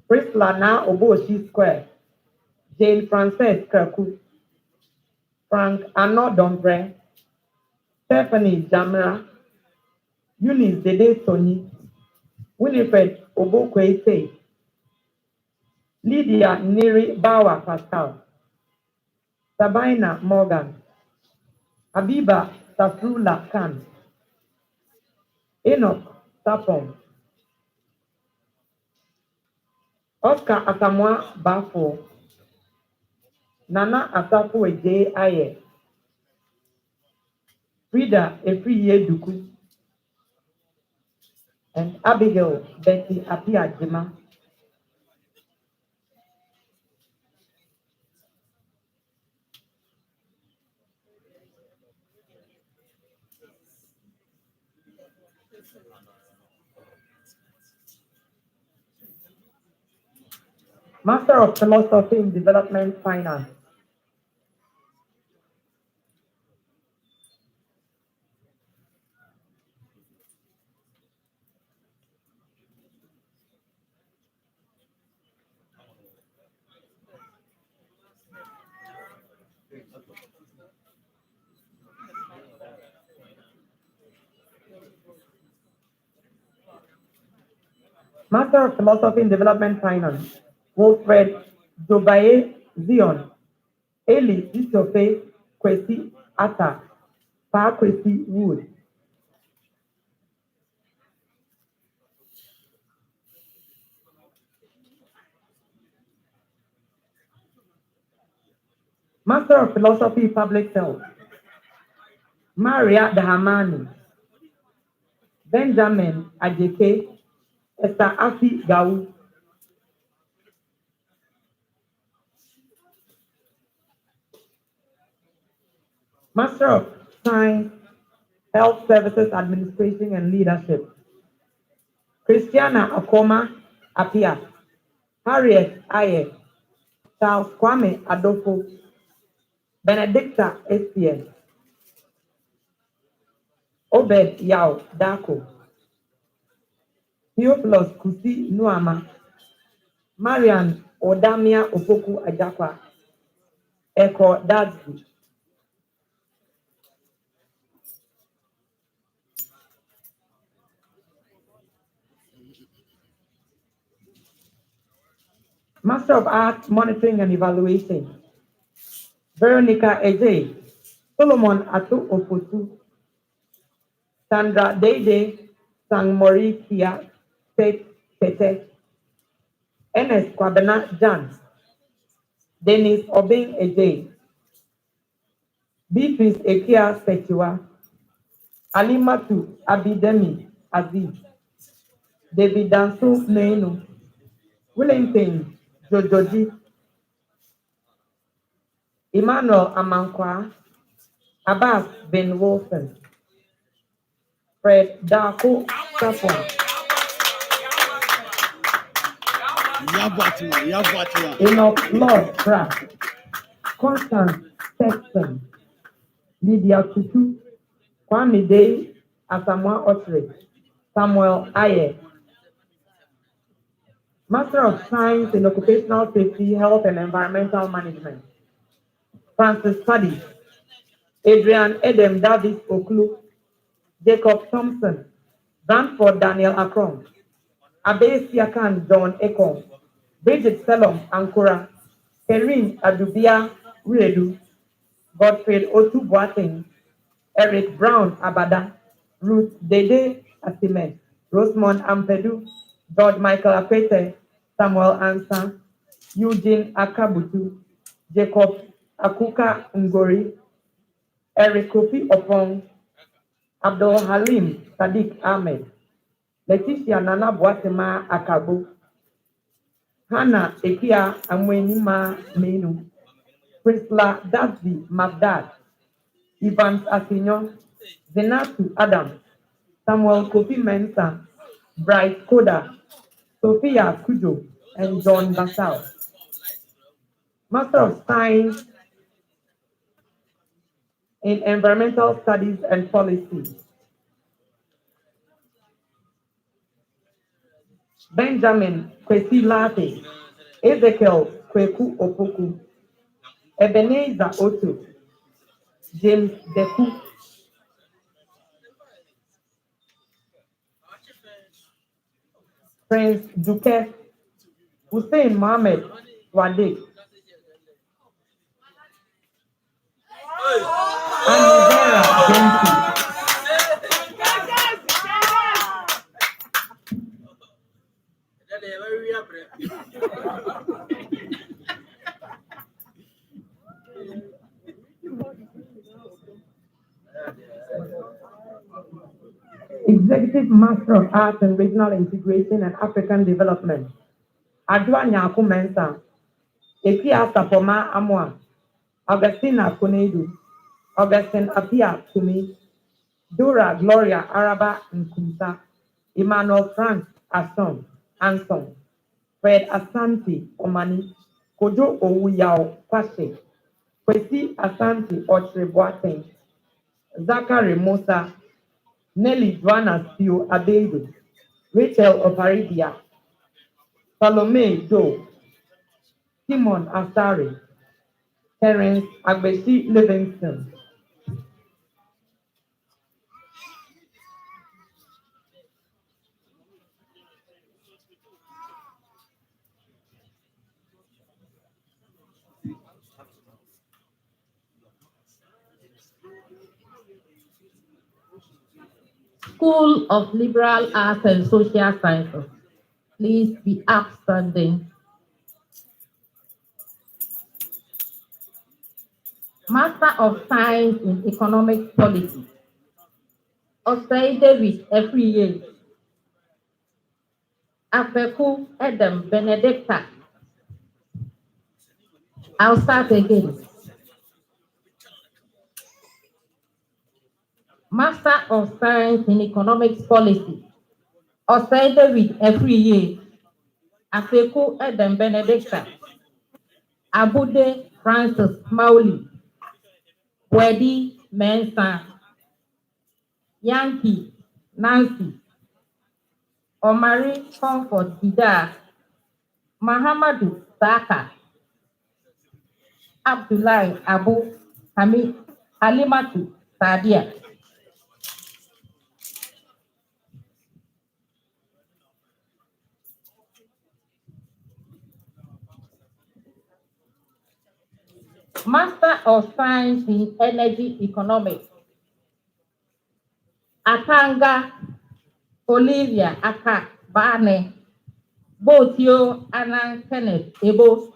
Priscilla Na Oboshi Square, Jane Frances Kraku, Frank Anodombre, Stephanie Jamra, Eunice Dede Tony, Winifred Obokwete, Lydia Neri Bawa Pascal, Sabina Morgan, Habiba Safrula Khan, Enoch Sapon, Oscar Asamoah Bafo, Nana Asafu Eje Aye, Frida Efriye Duku, and Abigail Betty Apia Jima. Master of Philosophy in Development Finance. Master of Philosophy in Development Finance, Wilfred Jobaye Zion, Eli Isofe Kwesi Ata, Pa Kwesi Wood. Master of Philosophy Public Health, Maria Dahamani, Benjamin Ajeke, Esther Afi Gau. Master of Science, Health Services Administration and Leadership, Christiana Akoma Apia, Harriet Aye, Charles Kwame Adolfo, Benedicta Espien, Obed Yao Dako, Theophilus Kusi Nuama, Marian Odamia Opoku Ajakwa, Eko Dadsby. Master of Arts Monitoring and Evaluation, Veronica Eje, Solomon Atu Ofosu, Sandra Dede Sangmori Kia Tete, Ernest Kwabena Jan, Dennis Obing Eje, Beatrice Ekia Sechiwa, Alimatu Abidemi Aziz, David Dansu Neinu, Wellington Jojoji, Emmanuel Amankwa, Abbas Ben Wilson, Fred Darko Safwan, Enoch Lord Pratt, Constance Sexton, Lydia Tutu, Kwame Day Asamoah Otre, Samuel Aye. Master of Science in Occupational Safety, Health and Environmental Management, Francis Paddy, Adrian Edem Davis Oklu, Jacob Thompson, Branford Daniel Akron, Abe Siakan John Ekong, Bridget Selom Ankura, Kerin Adubia Uredu, Godfrey Otu Boateng, Eric Brown Abada, Ruth Dede Asime, Rosemond Ampedu, George Michael Apete, Samuel Ansa, Eugene Akabutu, Jacob Akuka Ngori, Eric Kofi Opong, Abdul Halim Sadiq Ahmed, Leticia Nana Boatema Akabo, Hannah Ekia Amwenima Menu, Priscilla Dasby Magdad, Evans Asinyo, Zenatu Adams, Samuel Kofi Mensah, Bright Koda, Sophia Kujo, and John Basal. Master of Science in Environmental Studies and Policy, Benjamin Kwesi Late, Ezekiel Kweku Opoku, Ebenezer Otto, James Deku, Prince Duke, Hussein Mohammed Wade, Anivera Jensi, Executive Master of Arts in Regional Integration and African Development, Adwa Nyaku Mensah, Ekia Sapoma Amwa, Augustina Konedu, Augustine Apia Tumi, Dora Gloria Araba Nkumsa, Emmanuel Frank Anson, Fred Asante Omani, Kojo Owuyao Kwashe, Kwesi Asante Ochre Boateng, Zachary Musa, Nelly Joanna Sio Adedo, Rachel Oparidia, Salome Doe, Simon Asari, Terence Agbeshi Livingston. School of Liberal Arts and Social Sciences, please be upstanding. Master of Science in Economic Policy, Osei David Efriye, Afeku Edem Benedicta. I'll start again. Master of Science in Economics Policy, Osei David Efriye, Afeku Edem Benedicta, Abude Francis Mauli, Wedi Mensah, Yankee Nancy, Omari Comfort Gida, Mahamadu Saka, Abdullahi Abu Hamid Halimatu Sadia. Master of Science in Energy Economics, Atanga Olivia Aka Bane, Botio Anan Kenneth Ebo,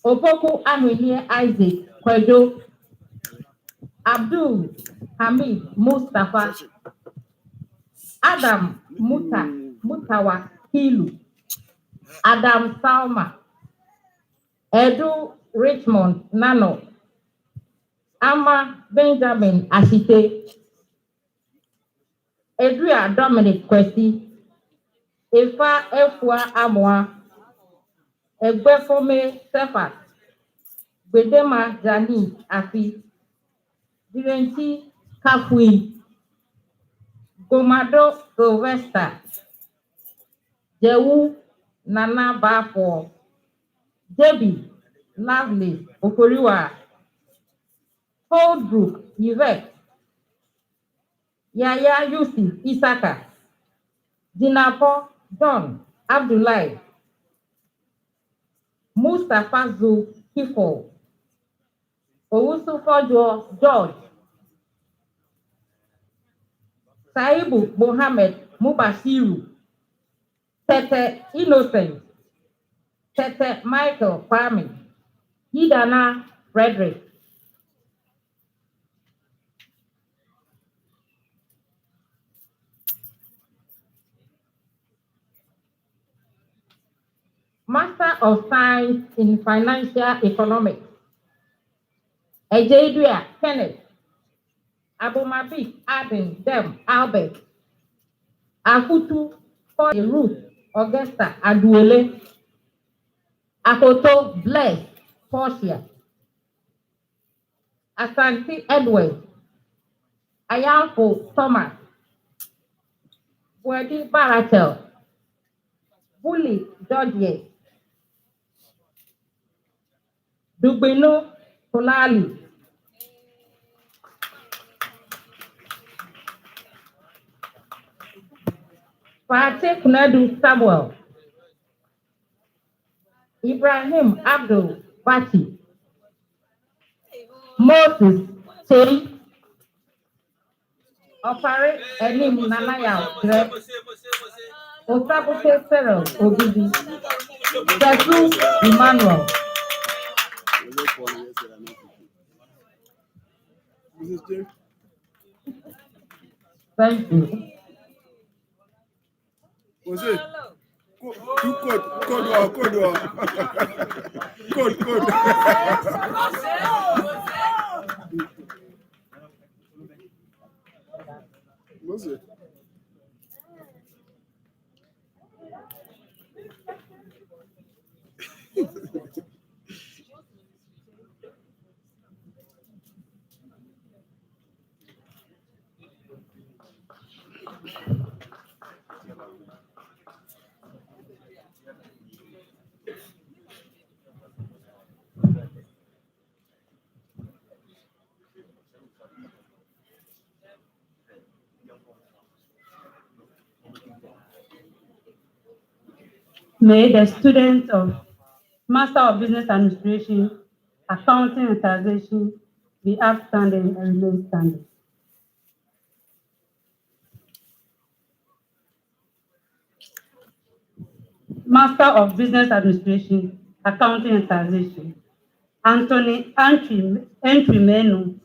Opoku Anunie Isaac Kwedo, Abdul Hamid Mustafa, Adam Mutawa Kilu, Adam Salma, Edu Richmond Nano, Ama Benjamin Ashite, Edria Dominic Kwesi, Efa Efwa Amwa, Egbefome Sefat, Bedema Jani Afi, Direnti Kafui, Gomado Sylvester, Jewu Nana Bafo, Debbie Lovely Okoriwa, Holdbrook Yvette, Yaya Yusuf Isaka, Dinapo John Abdullahi, Mustafa Zulkifo, Owusufojo George, Saibu Mohammed Mubashiru, Tete Innocent, Tete Michael Kwame, Yidana Frederick. Master of Science in Financial Economics, Ejedua Kenneth Abomabi, Abin, Dem, Albert, Akutu, Koi, Ruth, Augusta, Aduele, Akoto, Bless, Portia, Asante, Edward, Ayalfo, Thomas, Wedi, Baratel, Bully, Dodge, Dugbino, Kolali, Fatih Kunadu Samuel, Ibrahim Abdul Bati, Moses Chei, Opare Enim Nanaya Greg, Osabute Cyril Obidi, Jesu Emmanuel. Thank you. Jose, code. Moses. May the students of Master of Business Administration, Accounting and Taxation be upstanding and remain standing. Master of Business Administration, Accounting and Taxation, Anthony Entry Menu,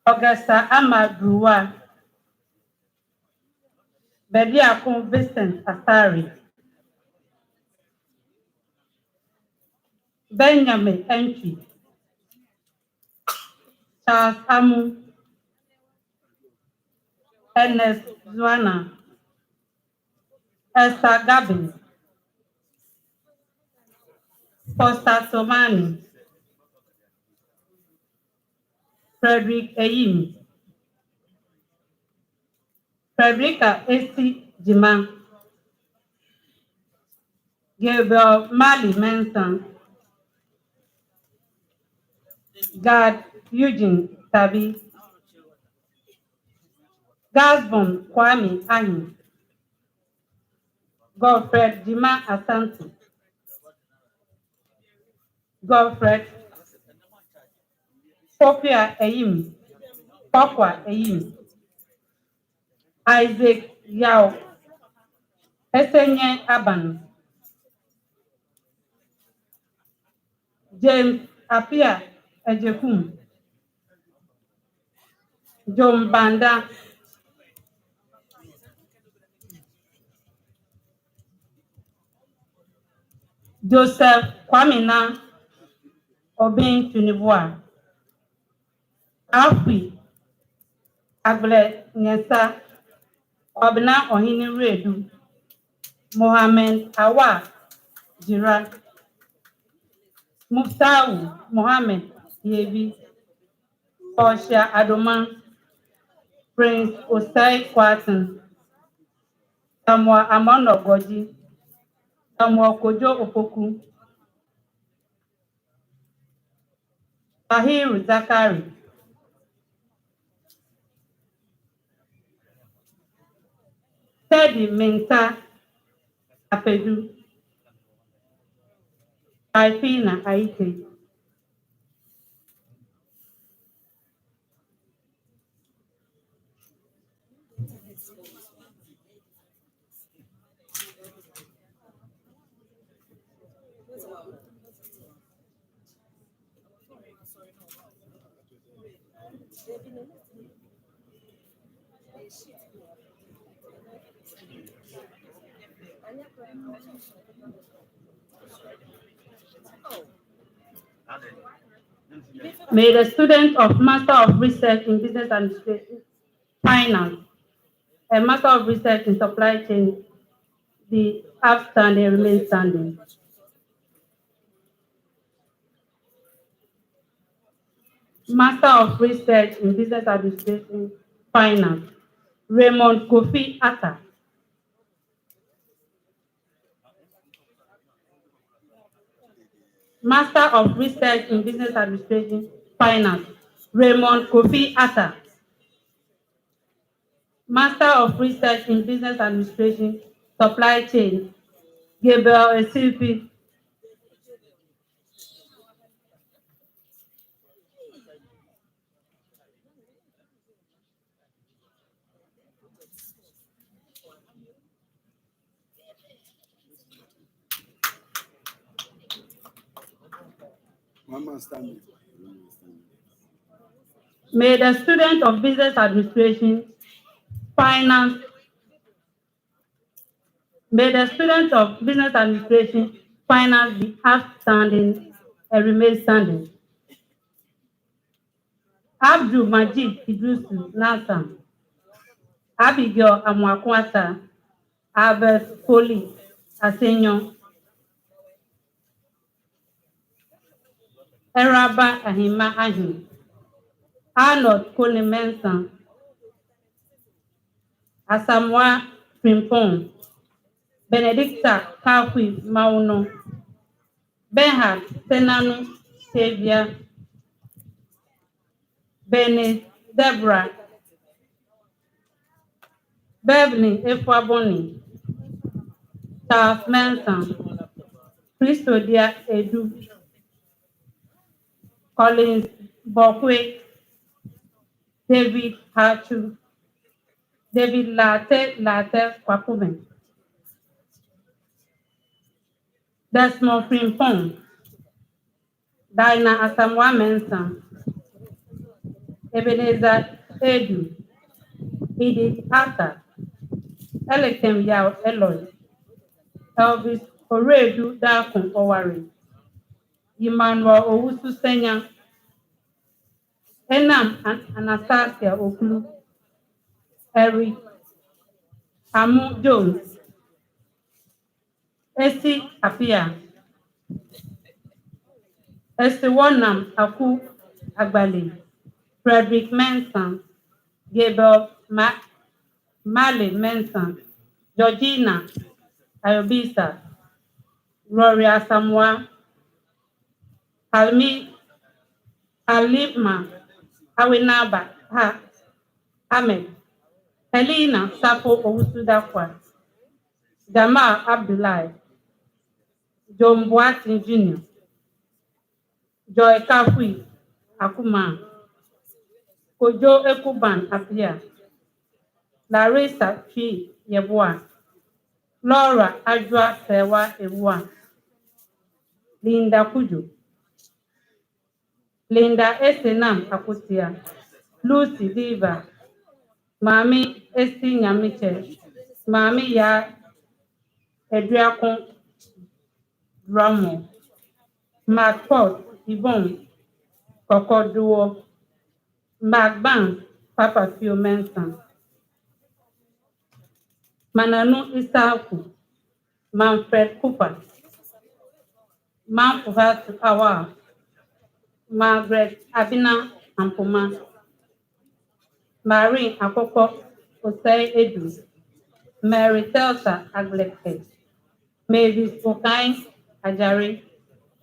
Augusta Amadruwa, Bediakon Vincent Asari, Benjamin Entry, Charles Amu, Ernest Zwana, Esther Gabin, Foster Somani, Frederick Eyim, Frederica Esi Jima, Gabriel Mali Mensan, Gad Eugene Tabi, Gasbon Kwame Ahin, Godfred Jima Asante, Godfred Sophia Eyim, Pokwa Eyim, Isaac Yao, Esenye Aban, James Apia Ejekum, John Banda, Joseph Kwamina, Obin Tunibua, Alfie Agle Nyesa, Obna Ohini Redu, Mohammed Awa Jira, Muftau Mohammed Yebi, Portia Adoma, Prince Osai Kwatan, Samuel Amono Goji, Samuel Kojo Opoku, Tahiru Zakari, Teddy Mensa Apedu, Taifina Aite. May the student of Master of Research in Business Administration, Finance, and Master of Research in Supply Chain be outstanding, remain standing. Master of Research in Business Administration, Finance, Raymond Kofi Atta. Master of Research in Business Administration, Finance, Raymond Kofi Atta. Master of Research in Business Administration, Supply Chain, Gabriel Esipi. Mama standing. May the student of Business Administration, Finance, may the student of Business Administration, Finance be outstanding and remain standing. Abdul Majid Idrisu Nasam, Abigail Amwakwata, Albert Poli Asenyo, Eraba Ahima Ahim, Arnold Kolimensan, Asamoah Frimpong, Benedicta Kakwi Mauno, Benhard Senanu Xavier, Benny Deborah, Beverly Efwaboni, Charles Manson, Christodia Edu, Collins Bokwe, David Hachu, David Latte Kwakume, Desmond Frimpong, Dinah Asamoah Mensah, Ebenezer Edu, Edith Atta, Elikem Yao Eloy, Elvis Oredu Dakun Owari, Emmanuel Owusu Senya, Enam Anastasia Okulu, Eric Amu Jones, Esi Apia, Esiwonam Aku Agbali, Frederick Manson, Gabriel Mali Manson, Georgina Ayobisa, Rory Asamoah, Halima Awinaba Ahmed, Helena Sapo Owusudakwa, Jamal Abdullahi, John Boatin Jr., Joy Kafui Akuma, Kojo Ekuban Apia, Larissa Chi Yeboah, Laura Ajwa Sewa Ewa, Linda Kujo, Linda Esenam Akutia, Lucy Diva, Mami Esti Nyamiche, Mami Ya Edriakon Ramo, Mark Paul Yvonne Kokoduo, Mark Banks Papa Fio Mensan, Mananu Isaku, Manfred Cooper, Manfuhat Awa, Margaret Abina Ampoma, Marie Akoko Osei Edu, Mary Telsa Agleke, Mavis Okai Ajari,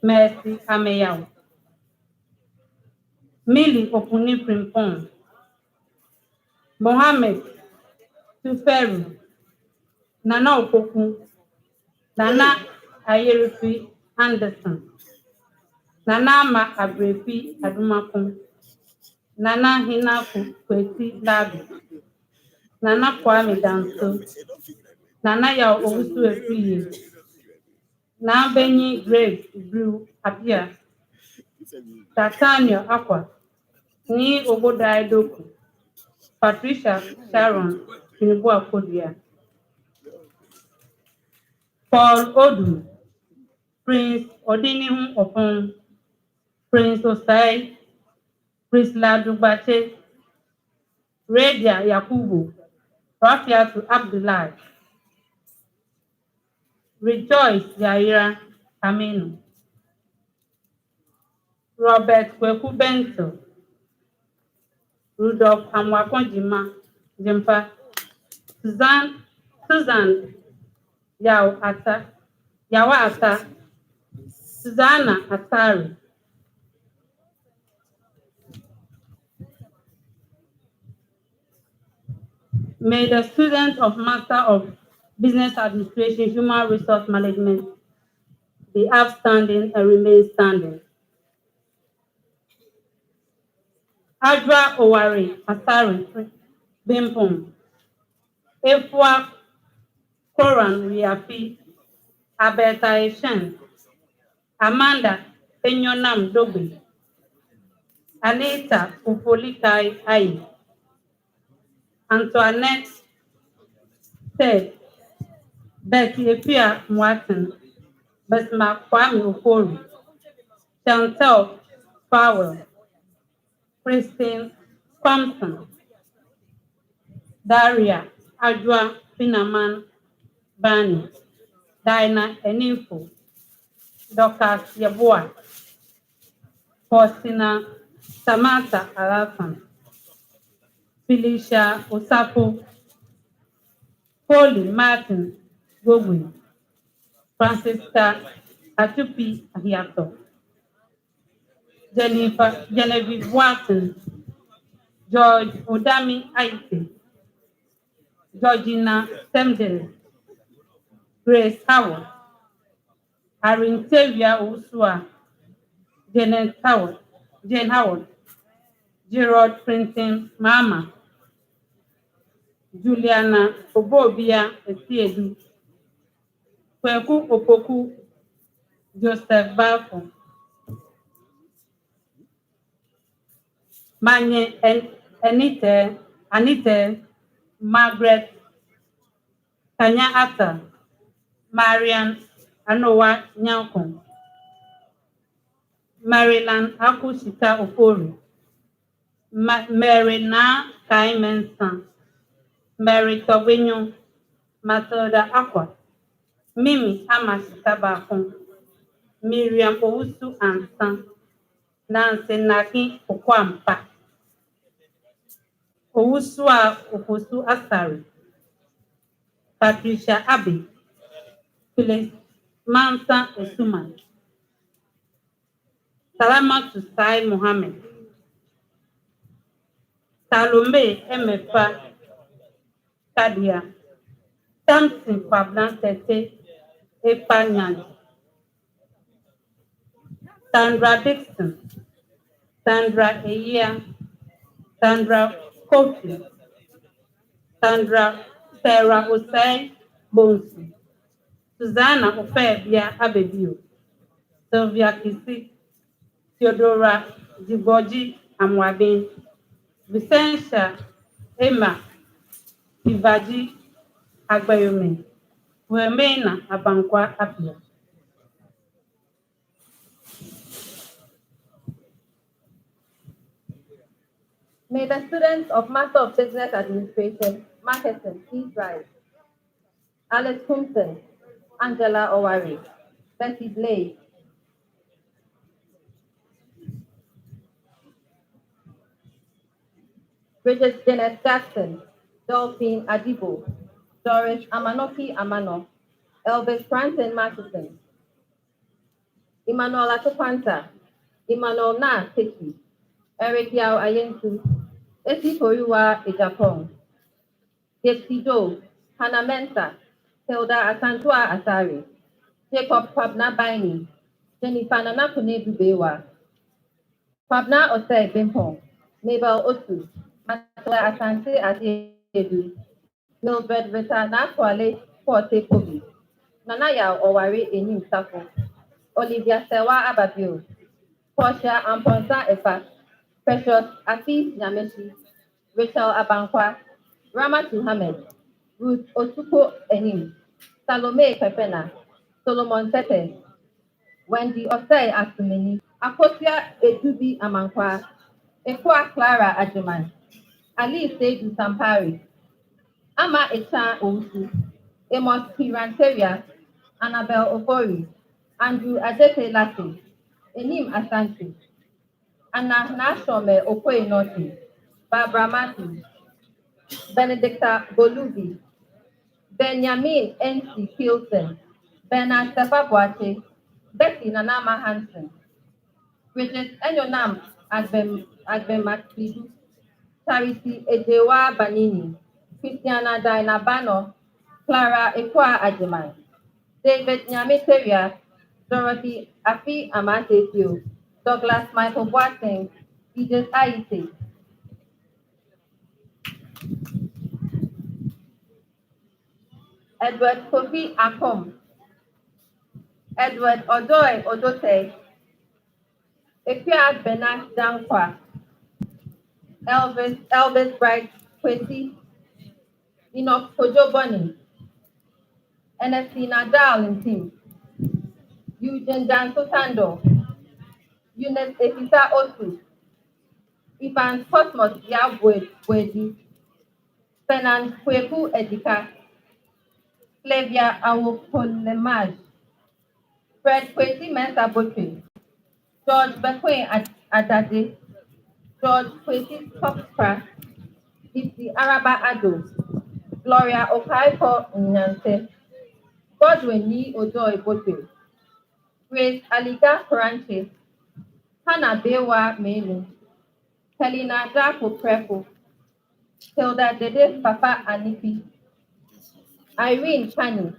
Mercy Ameyao, Millie Opuni Primpon, Mohammed Tuferu, Nana Opoku, Nana Ayerufi Anderson, Nana Ma Abrefi Adumakun, Nana Hinaku Kwesi Labi, Nana Kwame Danso, Nana Yao Owusu Efiye, Na Benyi Grace Brew Apia, Tatania Aqua, Ni Obodai Doku, Patricia Sharon Kinibua Kodia, Paul Odu, Prince Odinihun Opon, Prince Osai, Priscilla Dugbache, Radia Yakubu, Rafiatu Abdullah, Rejoice Yaira Aminu, Robert Kweku Bento, Rudolph Amwakonjima Jimpa, Susan Yawa Ata, Susanna Atari. May the students of Master of Business Administration, Human Resource Management be outstanding and remain standing. Adra Owari Asari Bimpum, Efua Koran Riafi, Abeta Eshen, Amanda Enyonam Dobe, Anita Upolikai Ai, Antoinette Ted, Betty Epia Martin, Besma Kwame Okoro, Chantel Powell, Christine Thompson, Daria Adwa Finaman Bani, Dinah Eninfo, Dr. Yeboah, Faustina Samantha Alasan, Felicia Osapo, Polly Martin Gogui, Francisca Atupi Ahiato, Genevieve Watson, George Odami Aite, Georgina Semdele, Grace Howard, Arintavia Usua, Jane Howard, Gerald Printing Mama, Juliana Obobia Etiedu, Kweku Opoku, Joseph Bafo, Manye Anite, Margaret Kanya Ata, Marian Anowa Nyankon, Maryland Akushita Ofori, Mary Na Kaimensan, Mary Towinyo, Matilda Aqua, Mimi Amashita Bakon, Miriam Owusu Ansan, Nancy Naki Okwampa, Owusua Ofosu Asari, Patricia Abbey, Phyllis Mansa Esuman, Salama Tusai Mohammed, Salome Emefa Kadia, Samson Pablan Tete Epanyan, Sandra Dixon, Sandra Eya, Sandra Kofi, Sarah Osei Bonsu, Susanna Ofebia Abebio, Sylvia Kisi, Theodora Jiboji Amwabin, Vicentia Emma Ivaji Agbayome, Wemena Abankwa Apia. May the students of Master of Business Administration, Marketing, please rise. Alice Thompson, Angela Owari, Betty Blake, Bridget Janet Jackson, Dolphine Adibo, Doris Amanoki Amano, Elvis Franklin Matheson, Emmanuel Atopanta, Emmanuel Na Teki, Eric Yao Ayentu, Esi Koriwa Ejapong, Dipsy Joe, Hannah Mensa, Hilda Asantua Asari, Jacob Kwabna Baini, Jennifer Nanakune Dubewa, Kwabna Osei Bimpong, Mabel Osu, Matla Asante Adiedu, Mildred Rita Nakwale Forte Kobi, Nanaya Owari Enim Safo, Olivia Sewa Ababio, Portia Amponsa Efa, Precious Afis Nyameshi, Rachel Abankwa, Ramat Muhammad, Ruth Osuko Enim, Salome Pepena, Solomon Tete, Wendy Osei Asumeni, Akosia Edubi Amankwa, Ekua Clara Ajuman, Ali Seidu Sampari, Ama Echan Owusu, Amos Kiranteria, Annabel Ofori, Andrew Ajete Latte, Enim Asante, Anna Nashome Okoye Noti, Barbara Matthews, Benedicta Bolubi, Benjamin N.C. Hilton, Bernard Sefa Boate, Betty Nanama Hansen, Bridget Enyonam Agbemaklidu, Charity Ejewa Banini, Christiana Diana Bano, Clara Ekwa Ajiman, David Nyamiteria, Dorothy Afi Amatefio, Douglas Michael Boateng, Edith Aite, Edward Kofi Akom, Edward Odoy Odote, Ekia Benak Dankwa, Elvis Bright Kwesi, Enoch Kojo Bonny, NFC Nadal and team, Eugene Dan Sotando, Eunice Efisa Osu, Ivan Cosmos Yabwedi, Fernand Kweku Edika, Flavia Awopolemaj, Fred Kwesi Mensa Botry, George Bequin Adade, George Kwesi Topstra, Dipsy Araba Ado, Gloria Okaiko Nyante, Godwin Yi Ojoy Botry, Grace Aliga Francis, Hannah Bewa Melu, Helena Jaco Prepo, Hilda Dede Papa Anipi, Irene Kani,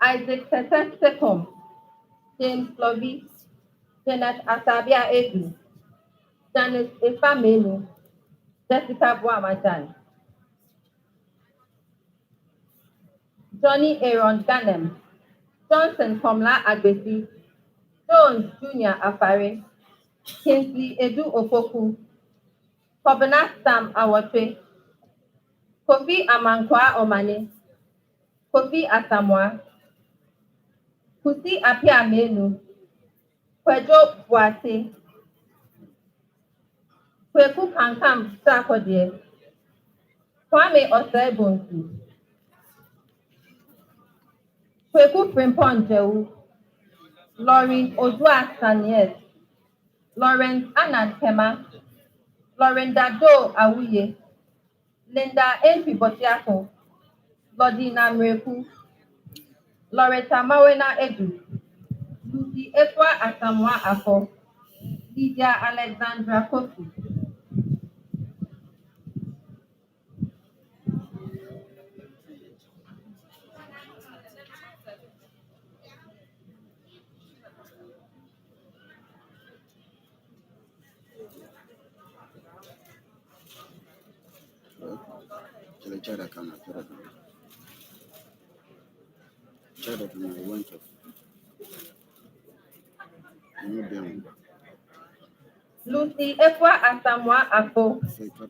Isaac Tete Secom, James Lovey, Janet Asabia Edu, Janice Efa Melu, Jessica Boamajan, Johnny Aaron Ganem, Johnson Komla Agbesi, Jones Jr. Afare, Kingsley Edu Opoku, Kobina Sam Awotwe, Kofi Amankwa Omane, Kofi Asamoah, Kusi Apia Menu, Kwejo Boate, Kweku Kankam Sakodie, Kwame Osebonsu, Kweku Frimpon Jewu, Lauren Odua Sanies, Lawrence Anand Kema, Lauren Dado Awuye, Linda Enfi Botiako, Lodina Mreku, Loretta Mawena Edu, Lucy Efwa Asamoah Afo, Lydia Alexandra Kofi. Chada kama. Chada kama want of. Lucy Efwa Asamoah Afo,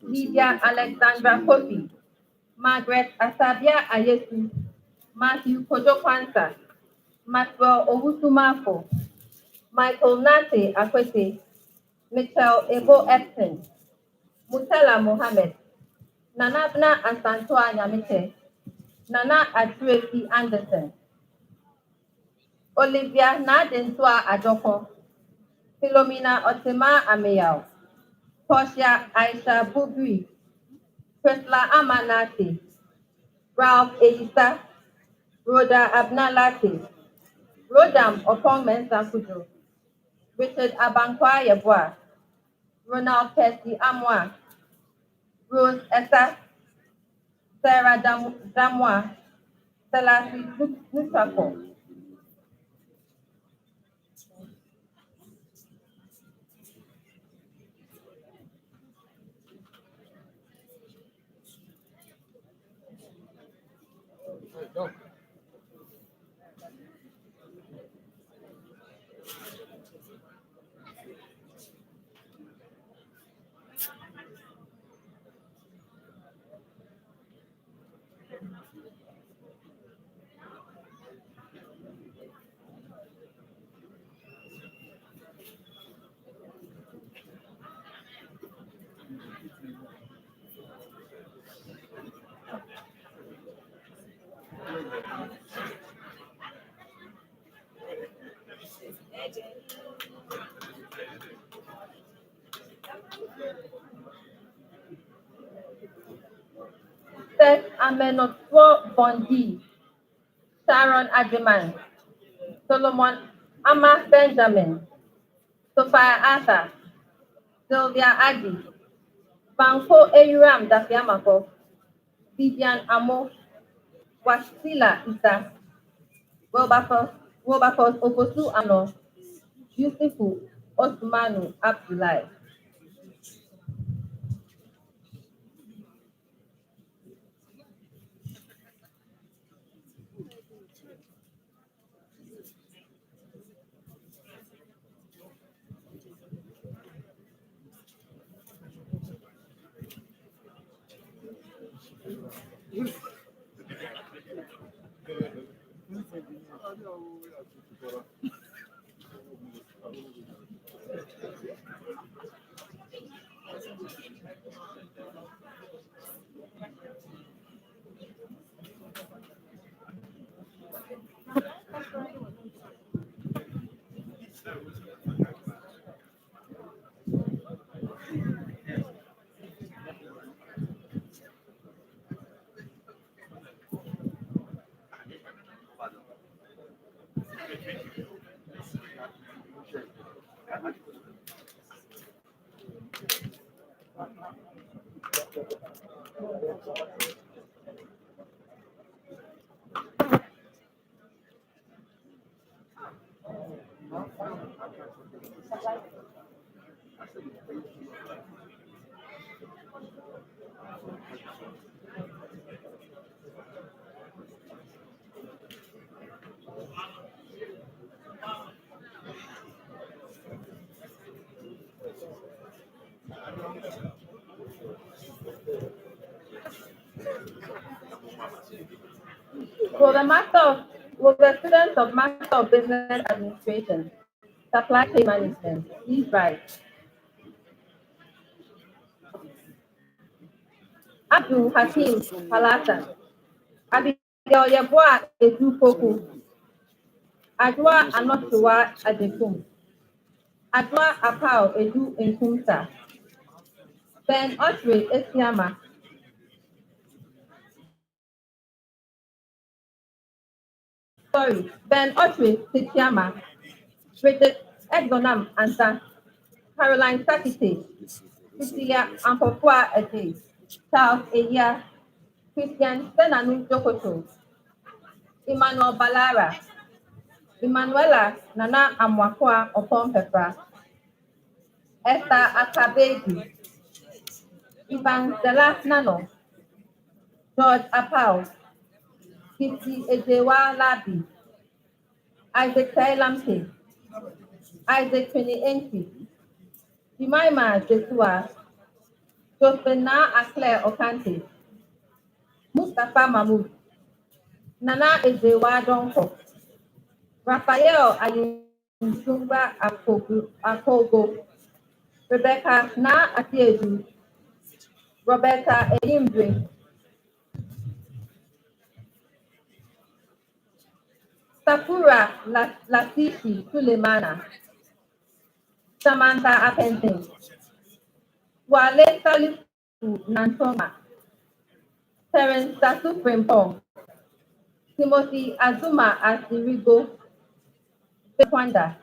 Lydia Alexandra Kofi, Margaret Asabia Ayesu, Matthew Kojo Kwanza, Maxwell Owusumafo, Michael Nate Akwete, Mitchell Ebo Epson, Mutala Mohammed, Nanabna Asantua Nyamite, Nana Adresi Anderson, Olivia Nadensua Adoko, Philomena Otema Ameyao, Portia Aisha Bubri, Prisla Amanati, Ralph Elisa, Rhoda Abnalati, Rodam Opong Mensa Kujo, Richard Abankwa Yeboah, Ronald Percy Amwa, Rose Essa, Sarah Damwa, Selassie Nutrako. Seth Amenotwo Bondi, Sharon Ademan, Solomon Ama Benjamin, Sophia Arthur, Sylvia Adi, Banko Eyuram Dafiamako, Vivian Amo, Wasila Isa, Wilberforce Oposu Ano, Yusufu Osmanu Abdullahi. Will the students of Master of Business Administration, Supply Chain Management, please rise? Abdul Hakim Palata, Abigail Yeboah Edu Poku, Adwa Anotua Adekum, Adwa Apao Edu Nkumsa, Ben Otwe Esiama, Ben Otwe Sitiama, Bridget Edgonam Anta, Caroline Sakite, Cecilia Ampopua Ede, Charles Eya, Christian Senanu Jokoto, Emmanuel Balara, Emmanuela Nana Amwakwa Opompepa, Esther Akabegi, Ivan Stella Nano, George Apau, Kiti Ejewa Labi, Isaac Tailamte, Isaac Penny Enki, Jemima Jesua, Josephina Aclaire Okante, Mustafa Mahmoud, Nana Ejewa Donko, Raphael Ayinsunga Akogo, Rebecca Na Atiedu, Roberta Eyimbre, Sakura Latifi Sulemana, Samantha Apente, Wale Salifu Nantoma, Terence Tatu Frimpong, Timothy Azuma Asirigo, Bekwanda,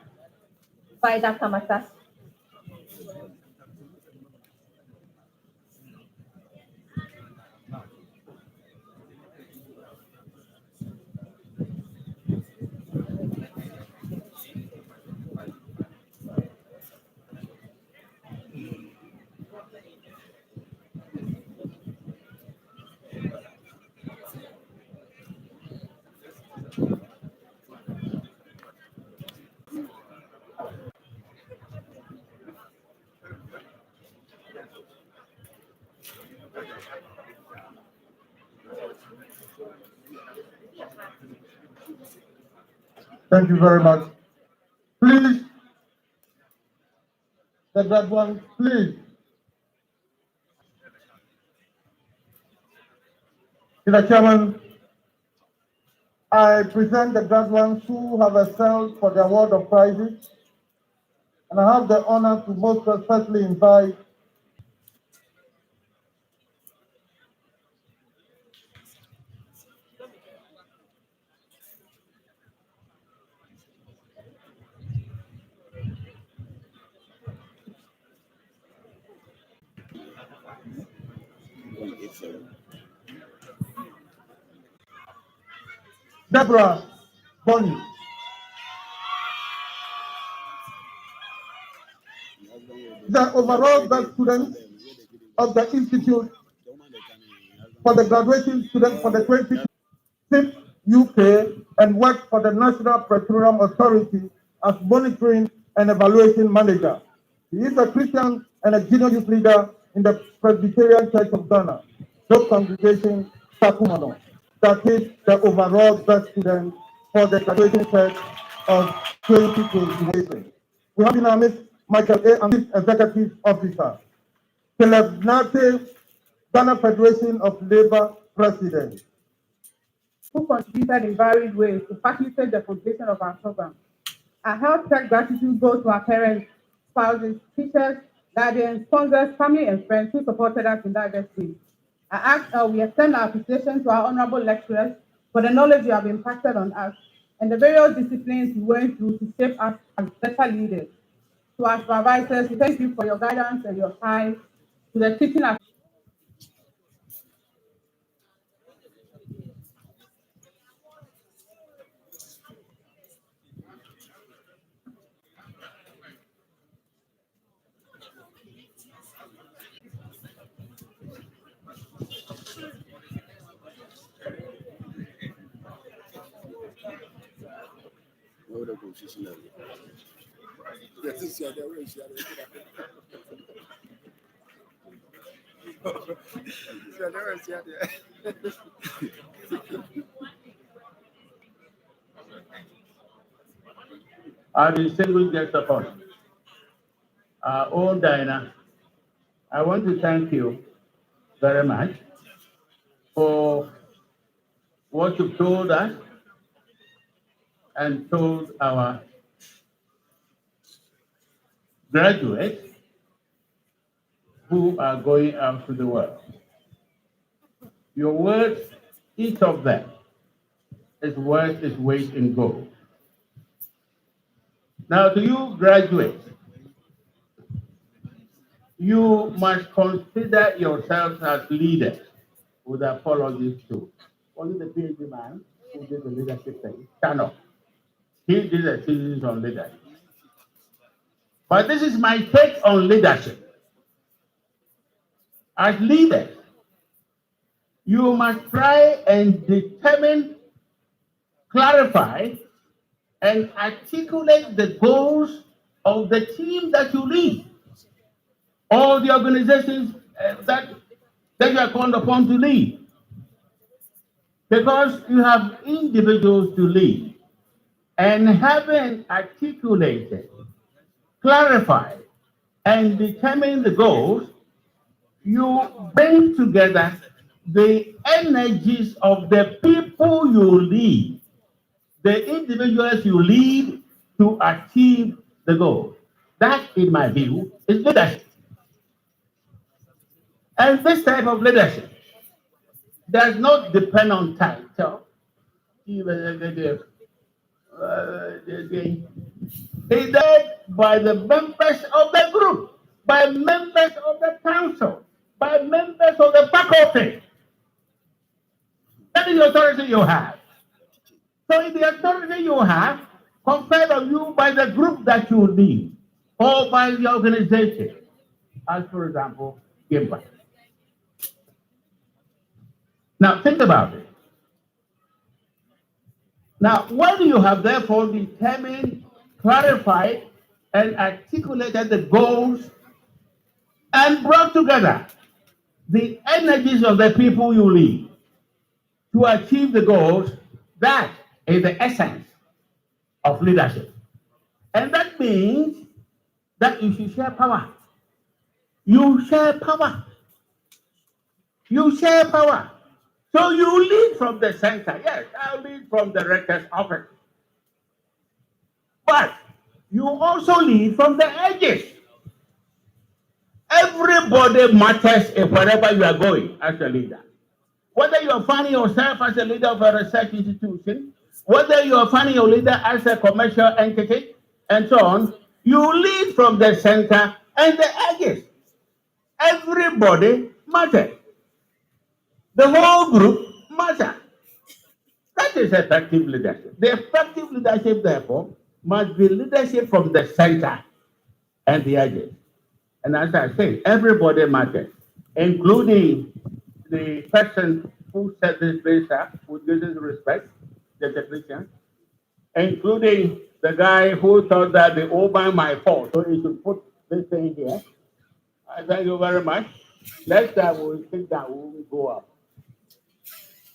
Vida Kamata. Thank you very much. Please, the graduates, please. Mr. Chairman, I present the graduates who have excelled for the award of prizes and I have the honor to most respectfully invite Deborah Bonny, the overall best student of the Institute for the graduating students for the 26th UK and worked for the National Petroleum Authority as monitoring and evaluation manager. He is a Christian and a junior youth leader in the Presbyterian Church of Ghana, Hope Congregation, Sakumano. That is the overall best student for the graduating church of 2020. We have in our midst Michael A. and Chief Executive Officer, Caleb Nate, Ghana Federation of Labour President, who contributed in varied ways to facilitate the completion of our program. Our heartfelt gratitude goes to our parents, spouses, teachers, guardians, sponsors, family, and friends who supported us in diverse ways. We extend our appreciation to our honorable lecturers for the knowledge you have imparted on us and the various disciplines we went through to shape us as better leaders. To our supervisors, we thank you for your guidance and your time. To the teaching Our distinguished guest of honor, our own Diana, I want to thank you very much for what you've told us and told our graduates who are going out to the world. Your words, each of them, is worth its weight in gold. Now, to you graduates, you must consider yourselves as leaders, with apologies to only the PhD man who did the leadership thing. Channel. He did a thesis on leadership. But this is my take on leadership. As leaders, you must try and determine, clarify, and articulate the goals of the team that you lead, or the organizations that you are called upon to lead. Because you have individuals to lead, and having articulated, clarified, and determined the goals, you bring together the energies of the people you lead, the individuals you lead to achieve the goal. That, in my view, is leadership. And this type of leadership does not depend on title. It's led by the members of the group, by members of the council, by members of the faculty. That is the authority you have. So the authority you have conferred on you by the group that you lead, or by the organization, as for example, GIMBA. Now think about it. Now, when you have therefore determined, clarified, and articulated the goals and brought together the energies of the people you lead to achieve the goals, that is the essence of leadership. And that means that you should share power. You share power. You share power. So you lead from the center. Yes, I'll lead from the rector's office. But you also lead from the edges. Everybody matters in wherever you are going as a leader. Whether you are finding yourself as a leader of a research institution, whether you are finding your leader as a commercial entity, and so on, you lead from the center and the edges. Everybody matters. The whole group matters. That is effective leadership. The effective leadership, therefore, must be leadership from the center and the edges. And as I say, everybody matters, including the person who set this place up with due respect, the technician, including the guy who thought that the open my fault, so he should put this thing here. I thank you very much. Next time we'll think that we will go up.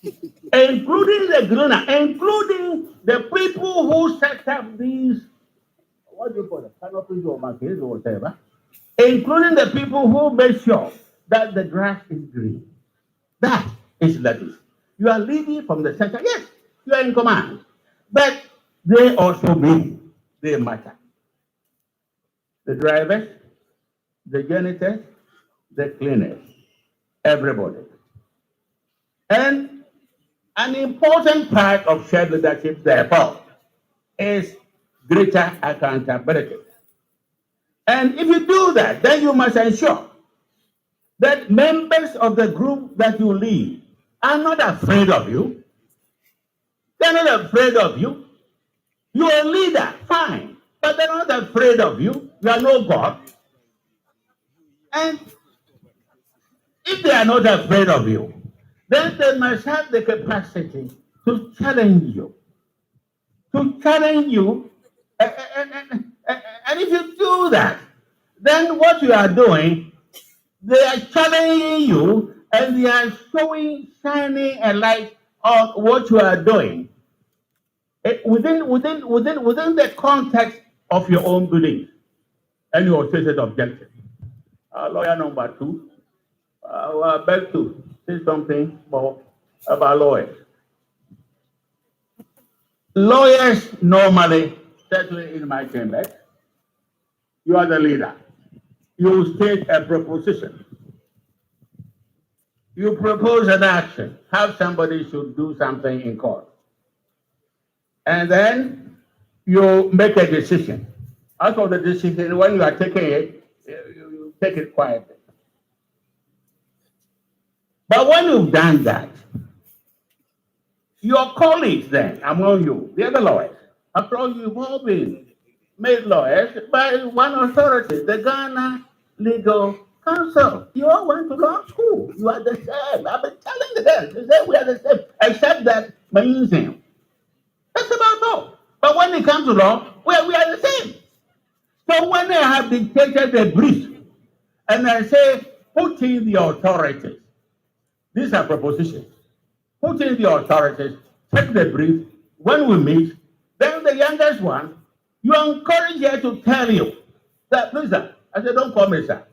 Including the greener, including the people who set up these, what do you call it, canopies or markets or whatever, including the people who make sure that the grass is green. That is leadership. You are leading from the center. Yes, you are in command. But they also mean they matter. The drivers, the janitors, the cleaners, everybody. And an important part of shared leadership, therefore, is greater accountability. And if you do that, then you must ensure that members of the group that you lead are not afraid of you. They're not afraid of you. You're a leader, fine, but they're not afraid of you. You are no God. And if they are not afraid of you, then they must have the capacity to challenge you. To challenge you. And if you do that, then what you are doing, they are challenging you and they are shining a light on what you are doing within the context of your own belief and your stated objective. Lawyer number 2, I beg to say something more about lawyers. Lawyers normally, certainly in my chamber, you are the leader. You state a proposition. You propose an action, how somebody should do something in court. And then you make a decision. Out of the decision, when you are taking it, you take it quietly. But when you've done that, your colleagues then, among you, the other lawyers, after all, you've all been made lawyers by one authority, the Ghana Legal Council. You all went to law school. You are the same. I've been telling them. They say we are the same, except that museum. That's about all. But when it comes to law, we are the same. So when I have dictated a brief, and I say, put in the authorities, these are propositions. Put in the authorities, take the brief. When we meet, then the youngest one, you encourage her to tell you that, please, sir, I said, don't call me sir.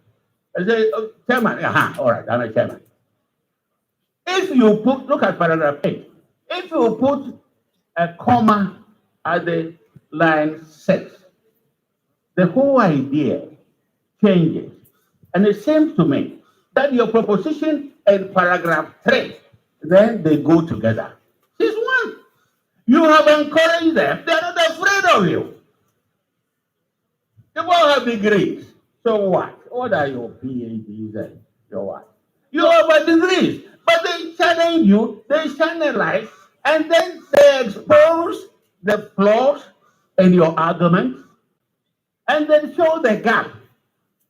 I say, oh, chairman, all right, I'm a chairman. If you put, look at paragraph 8. If you put a comma at the line 6, the whole idea changes. And it seems to me that your proposition in paragraph 3, then they go together. This one, you have encouraged them. They're not afraid of you. They all have degrees. So what? What are your PhDs and your what? You have degrees, but they challenge you, they shine a light, and then they expose the flaws in your arguments, and then show the gap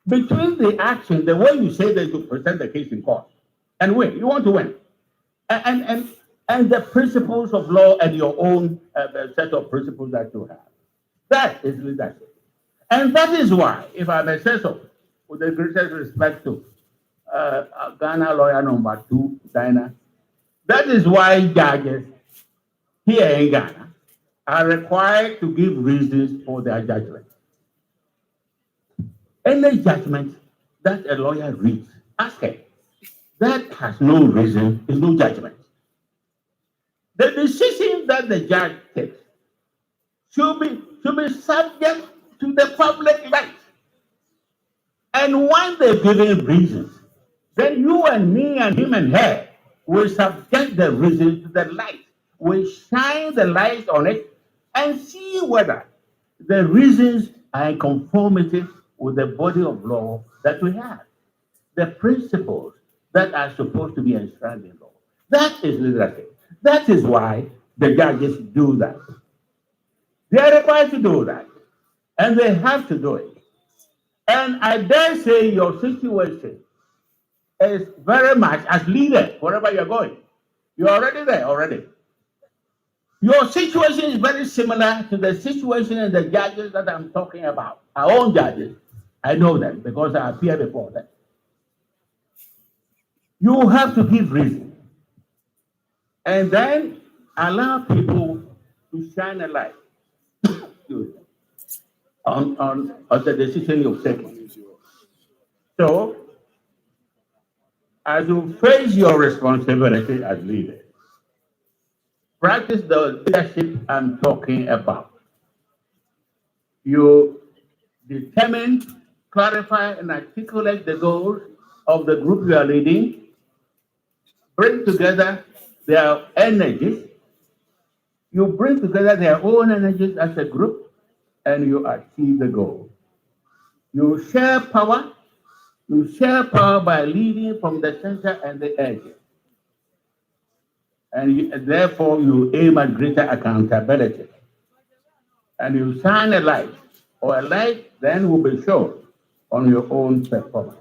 between the action, the way you say that you present the case in court, and win. You want to win. And the principles of law and your own set of principles that you have. That is leadership. And that is why, if I may say so, with the greatest respect to Ghana lawyer number 2, Dinah, that is why judges here in Ghana are required to give reasons for their judgment. Any judgment that a lawyer reads, ask him. That has no reason, is no judgment. The decision that the judge takes should be subject to the public light. And when they've given reasons, then you and me and him and her will subject the reason to the light. We shine the light on it and see whether the reasons are in conformity with the body of law that we have, the principles that are supposed to be enshrined in law. That is leadership. That is why the judges do that. They are required to do that, and they have to do it. And I dare say your situation is very much as leader, wherever you're going. You're already there already. Your situation is very similar to the situation and the judges that I'm talking about. Our own judges. I know them because I appear before them. You have to give reason. And then allow people to shine a light on the decision you've taken. So, as you face your responsibility as leader, practice the leadership I'm talking about. You determine, clarify, and articulate the goals of the group you are leading. Bring together their energies. You bring together their own energies as a group, and you achieve the goal. You share power. You share power by leading from the center and the edge. And therefore, you aim at greater accountability. And you shine a light, or a light then will be shown on your own performance.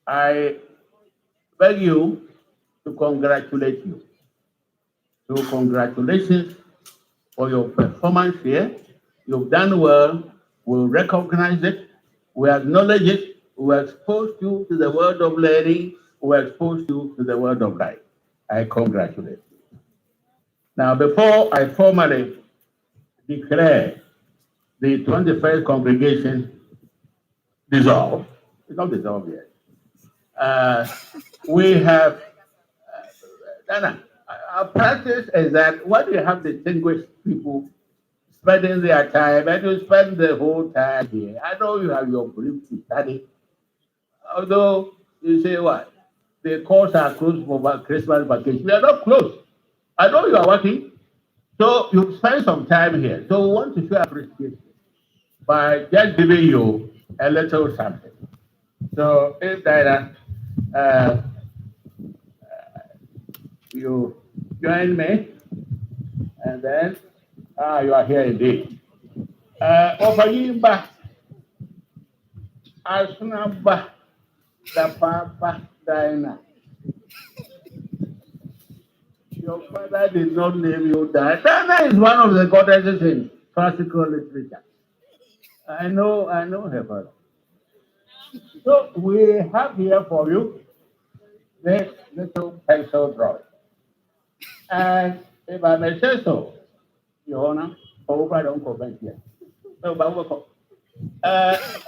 I beg you to congratulate you. So congratulations for your performance here. You've done well. We'll recognize it. We acknowledge it. We expose you to the word of learning. We expose you to the word of life. I congratulate you. Now, before I formally declare the 21st congregation dissolved, it's not dissolved yet. We have, Dana, our practice is that when you have distinguished people spending their time, and you spend the whole time here, I know you have your brief to study, although you say what? The courts are closed for Christmas vacation. We are not closed. I know you are working, so you spend some time here. So we want to show appreciation by just giving you a little something. So if Diana, you join me, and then you are here indeed. Ofayimba, Asunaba, the Papa Diana. Your father did not name you Diana. Diana is one of the goddesses in classical literature. I know her father. So we have here for you this little pencil drawing. And if I may say so, Your Honor, I don't comment here. No, but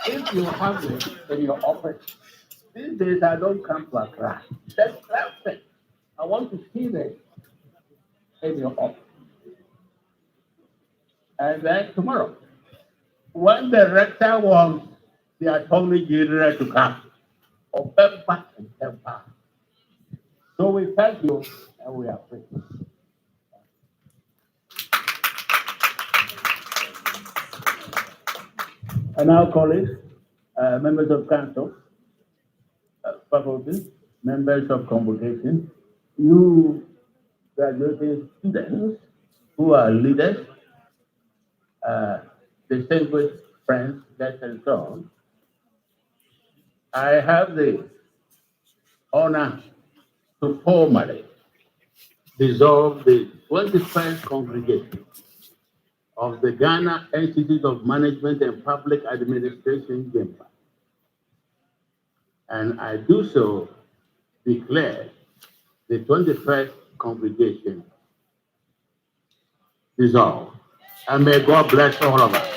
if you have it in your office, these days I don't come to Accra. That's it. I want to see this in your office. And then tomorrow, when the rector wants the Attorney General to come, open back and help us. So we thank you and we appreciate you. And now, colleagues, members of council, faculty, members of congregation, you graduating students who are leaders, distinguished friends, guests, and so on, I have the honor to formally dissolve the 21st congregation of the Ghana Institute of Management and Public Administration, GIMPA. And I do so declare the 21st congregation dissolved. And may God bless all of us.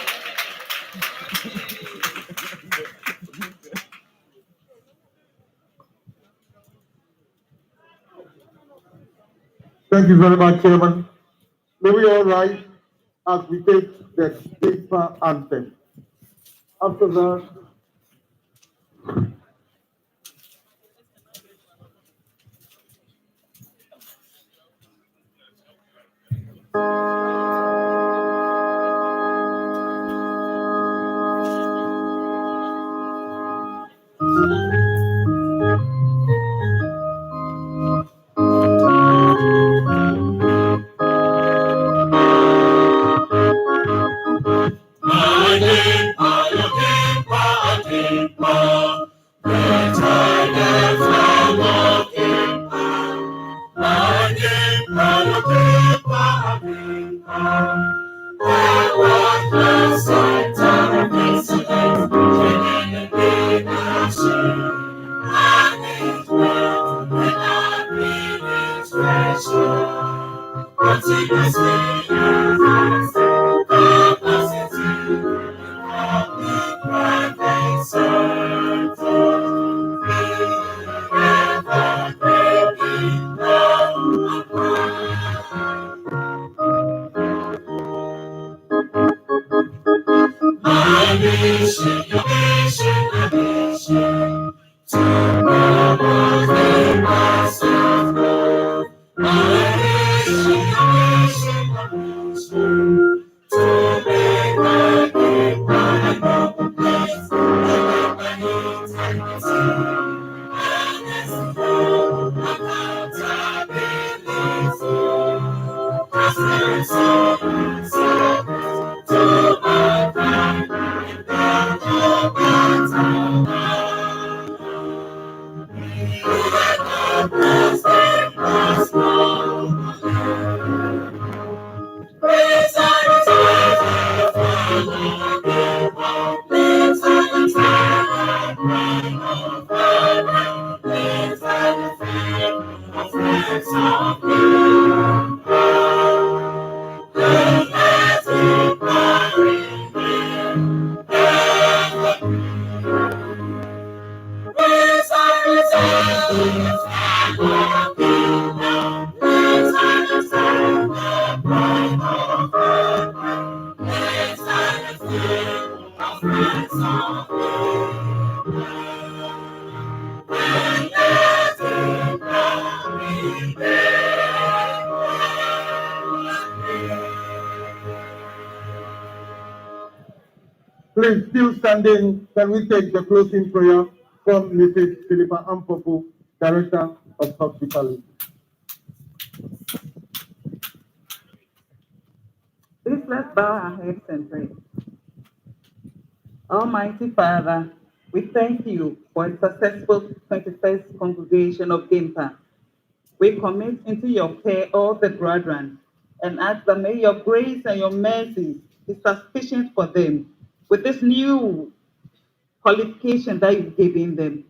Thank you very much, Chairman. May we all rise as we take the GIMPA anthem. After that, please, still standing, can we take the closing prayer from Mrs. Philippa Ampofu, Director of Hospitality? Please let's bow our heads and pray. Almighty Father, we thank you for a successful 21st congregation of GIMPA. We commit into your care all the brethren and ask that may your grace and your mercy be sufficient for them with this new qualification that you've given them.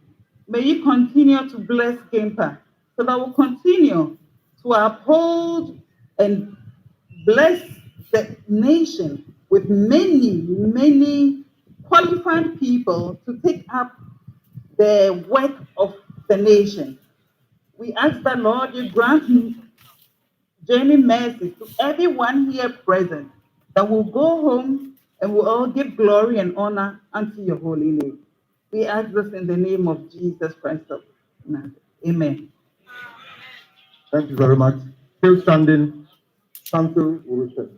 May you continue to bless GIMPA so that we'll continue to uphold and bless the nation with many qualified people to take up the work of the nation. We ask that, Lord, you grant journey mercy to everyone here present, that will go home and will all give glory and honor unto your holy name. We ask this in the name of Jesus Christ of Nazareth. Amen. Thank you very much. Still standing, Santo Urusha.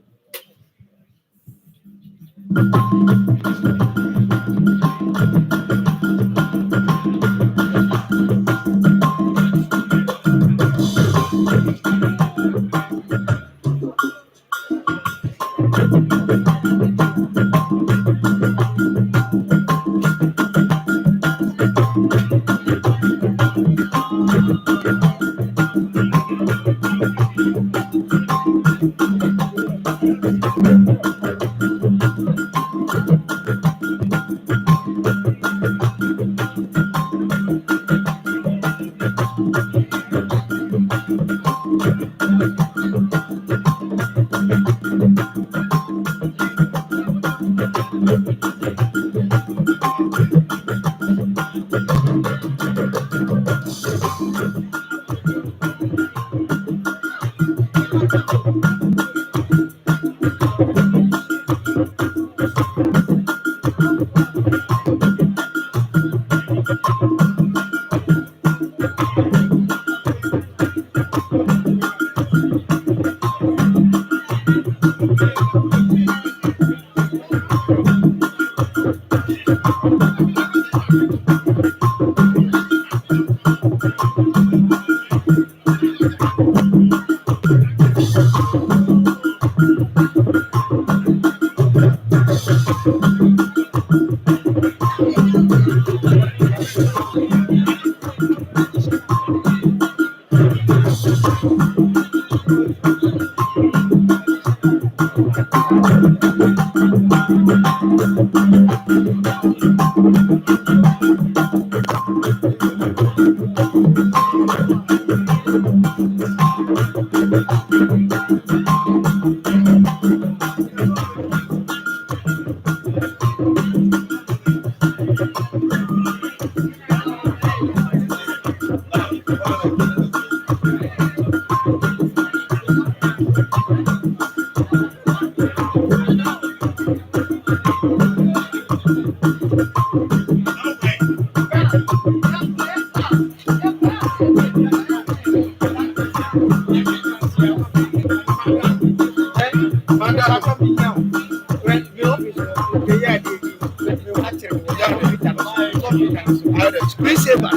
Screensaver.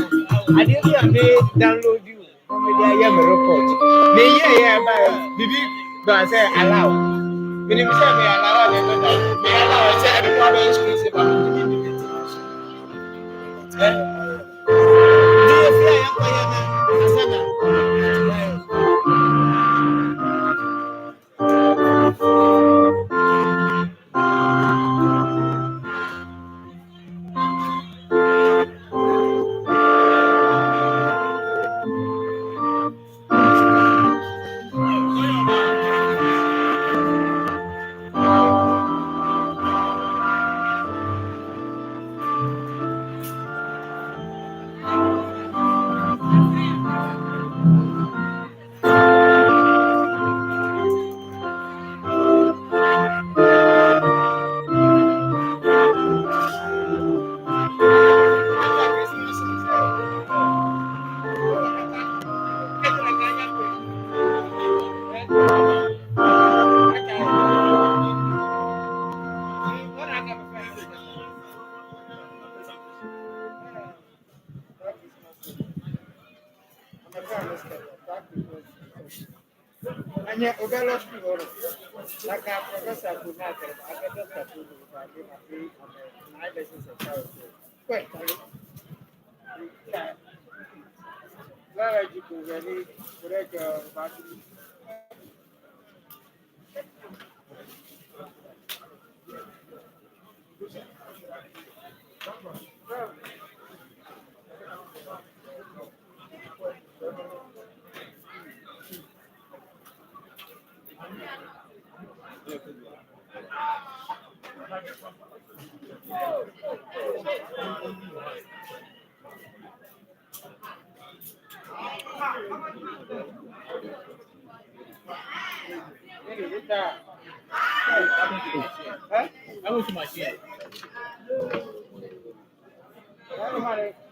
I didn't download you. I have a report. Me, yeah, Bibi, but I say allow. When you say me allow, I don't know. Me allow, I say everybody screensaver. Do you feel I am quiet? And yet, Obelos, like our professor could not have, I better start to do my lessons of charity. Quite, where you could really correct your battery. I went to my shit.